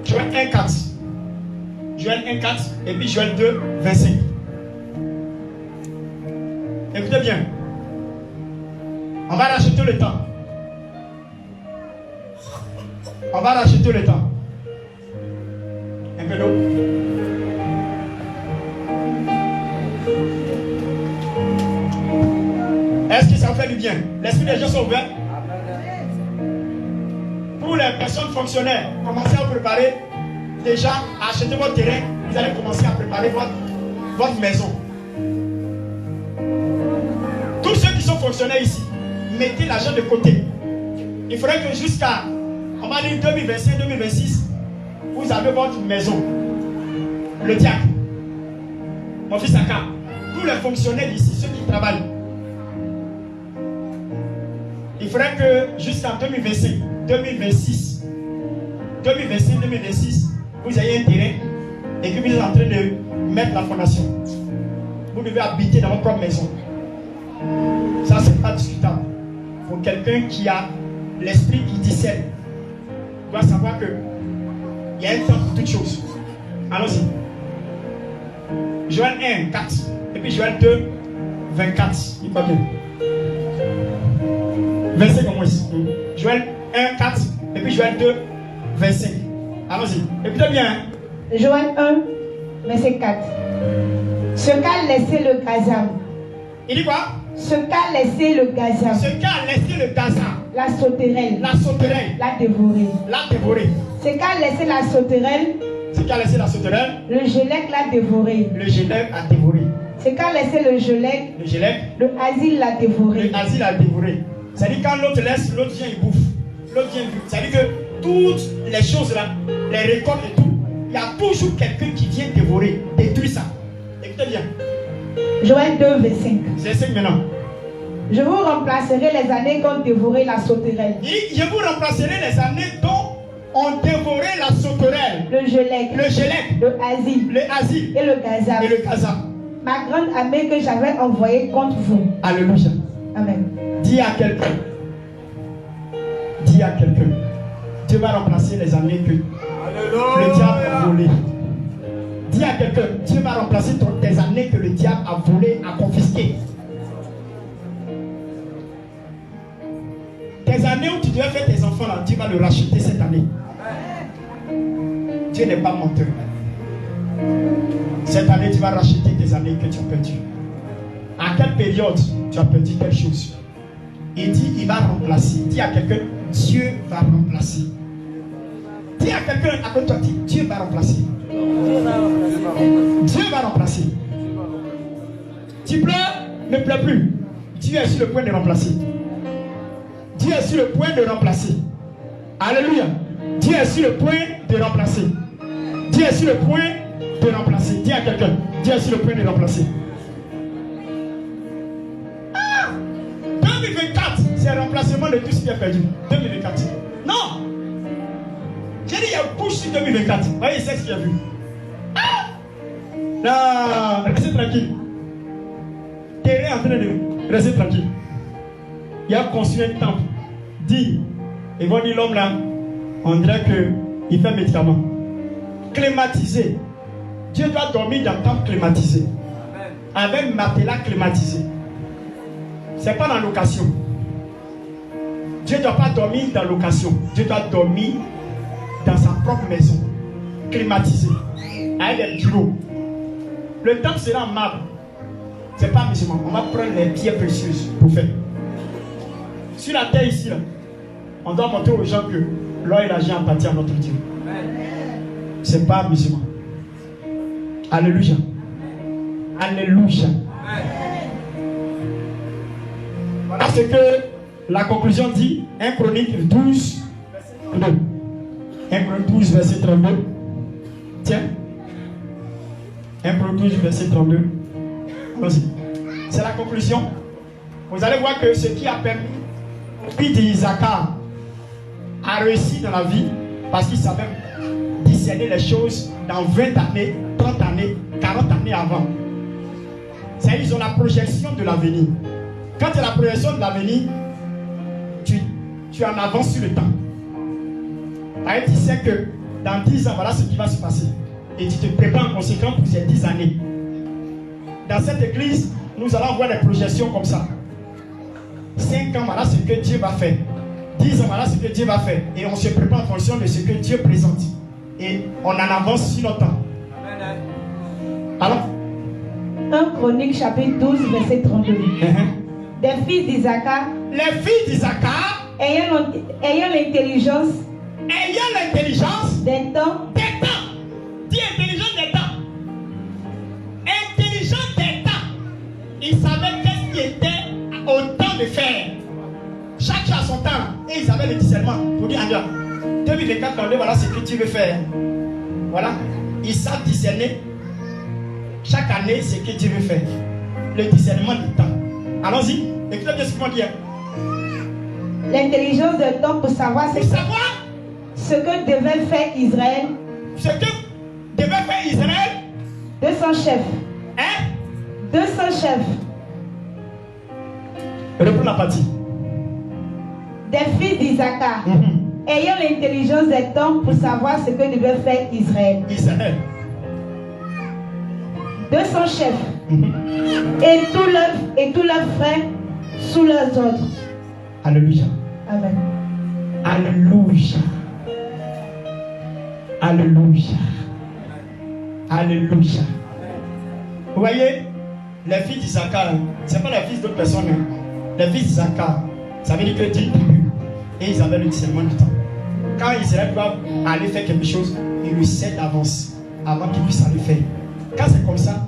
Joël 1, 4. Joël 1, 4 et puis Joël 2, 25. Écoutez bien. On va racheter le temps. On va racheter le temps. Un peu d'eau. Est-ce que ça vous fait du bien? L'esprit des gens sont ouverts. Pour les personnes fonctionnaires, commencez à vous préparer. Déjà, à acheter votre terrain. Vous allez commencer à préparer votre maison. Tous ceux qui sont fonctionnaires ici, mettez l'argent de côté. Il faudrait que jusqu'à, on va dire 2025-2026, vous avez votre maison. Le diacre, mon fils Aka, tous les fonctionnaires ici, ceux qui travaillent. Il faudrait que jusqu'en 2025, 2026, 2026, vous ayez un terrain et que vous êtes en train de mettre la fondation. Vous devez habiter dans votre propre maison. Ça, c'est pas discutable. Pour quelqu'un qui a l'esprit qui discerne, doit savoir que il y a un temps pour toutes choses. Allons-y. Joël 1, 4. Et puis Joël 2, 24. Il va bien. Verset comme moi ici. Joël 1, 4. Et puis Joël 2, 25. Allons-y. Écoutez bien. Hein? Joël 1, verset 4. Ce qu'a laissé le Gaza. Il dit quoi? Ce qu'a laissé le Gaza. Ce qu'a laissé le Gaza. La sauterelle. La sauterelle. L'a dévoré. L'a dévoré. Ce qu'a laissé la sauterelle. Ce qu'a laissé la sauterelle. Le gélec l'a dévoré. Le gélec a dévoré. Ce qu'a laissé le gélec. Le gélec. Le asile l'a dévoré. Le asile a dévoré. C'est-à-dire quand l'autre laisse, l'autre vient il bouffe. L'autre vient il bouffe. C'est-à-dire que toutes les choses là, les récoltes et tout, il y a toujours quelqu'un qui vient dévorer, détruire ça. Écoutez bien. Joël 2, verset 5. C'est 5 maintenant. Je vous remplacerai les années qu'ont dévoré la sauterelle. Il dit, je vous remplacerai les années dont on dévorait la sauterelle. Le gélec. Le gélec. Le asile. Le asile. Et le Gaza. Et le Gaza. Ma grande armée que j'avais envoyée contre vous. Alléluia. Amen. Dis à quelqu'un. Dis à quelqu'un. Dieu va remplacer les années que le diable a volées. Dis à quelqu'un. Dieu va remplacer tes années que le diable a volées, a confisquées. Tes années où tu devais faire tes enfants là, Dieu va le racheter cette année. Dieu n'est pas menteur. Cette année, tu vas racheter tes années que tu as perdues. À quelle période tu as perdu quelque chose? Il dit, il va remplacer. Dis à quelqu'un, Dieu va remplacer. Dis à quelqu'un à côté de toi, dis, Dieu va remplacer. Dieu va remplacer. Tu pleures, ne pleure plus. Dieu est sur le point de remplacer. Dieu est sur le point de remplacer. Alléluia. Dieu est sur le point de remplacer. Dieu est sur le point de remplacer. Dis à quelqu'un, Dieu est sur le point de remplacer. 2024, c'est un remplacement de tout ce qui est perdu. 2024. Non. J'ai dit, il y a push sur 2024. Voyez, c'est ce qu'il y a vu. Là, restez tranquille. T'es en train de rester tranquille. Il a construit un temple. Dit, ils vont dire l'homme là, on dirait qu'il fait médicament. Climatisé. Dieu doit dormir dans un temple climatisé. Avec matelas climatisé. C'est pas dans location. Dieu ne doit pas dormir dans location. Dieu doit dormir dans sa propre maison. Climatisé. Avec des bureaux. Le temple sera en marbre. C'est pas musulman. On va prendre les pierres précieuses pour faire. Sur la terre ici, là, on doit montrer aux gens que l'or et l'argent appartiennent à notre Dieu. C'est pas musulman. Alléluia. Alléluia. Voilà ce que la conclusion dit. 1 Chronique 12, 2. 1 Chronique 12, verset 32. Tiens. 1 Chronique 12, verset 32. Vas-y. C'est la conclusion. Vous allez voir que ce qui a permis au fils d'Isaac a réussi dans la vie parce qu'il savait discerner les choses dans 20 années, 30 années, 40 années avant. C'est-à-dire qu'ils ont la projection de l'avenir. Quand tu as la projection de l'avenir, tu en avances sur le temps. Tu sais que dans 10 ans, voilà ce qui va se passer. Et tu te prépares en conséquence pour ces 10 années. Dans cette église, nous allons voir des projections comme ça. 5 ans, voilà ce que Dieu va faire. 10 ans, voilà ce que Dieu va faire. Et on se prépare en fonction de ce que Dieu présente. Et on en avance sur notre temps. Alors 1 Chronique chapitre 12, verset 32. Des fils d'Isaac, les fils d'Isaac, ayant l'intelligence des temps. Dis intelligence des temps. Intelligence des temps. Ils savaient qu'est-ce qui était au temps de faire. Chaque chose à son temps. Et ils avaient le discernement. Pour dire, 2024, voilà ce que tu veux faire. Voilà. Ils savent discerner chaque année ce que Dieu veut faire. Le discernement du temps. Allons-y. Écoutez bien ce qu'on dit. L'intelligence du temps pour savoir ce que devait faire Israël. Ce que devait faire Israël. 200 chefs. Hein? 200 chefs. Reprends la partie. Des fils d'Isaac, ayant l'intelligence des temps pour savoir ce que devait faire Israël. Israël. 200 chefs et tous leurs frères sous leurs ordres. Alléluia. Amen. Alléluia. Alléluia. Alléluia. Vous voyez, les fils d'Isaac, ce n'est pas les fils d'autres personnes. Les fils d'Isaac, ça veut dire que 10 tribus. Et ils avaient le discernement du temps. Quand Israël doit aller faire quelque chose, il le sait d'avance, avant qu'il puisse aller faire. Quand c'est comme ça,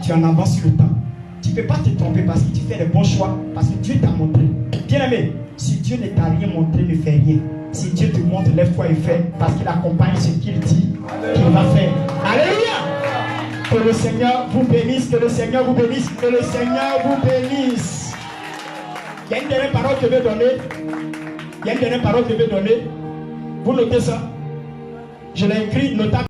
tu en avances sur le temps. Tu ne peux pas te tromper parce que tu fais les bons choix, parce que Dieu t'a montré. Bien aimé, si Dieu ne t'a rien montré, ne fais rien. Si Dieu te montre, lève-toi et fais, parce qu'il accompagne ce qu'il dit qu'il va faire. Alléluia! Que le Seigneur vous bénisse, que le Seigneur vous bénisse, que le Seigneur vous bénisse. Il y a une dernière parole que je vais donner. Il y a une dernière parole que je vais donner. Vous notez ça. Je l'ai écrit, notable.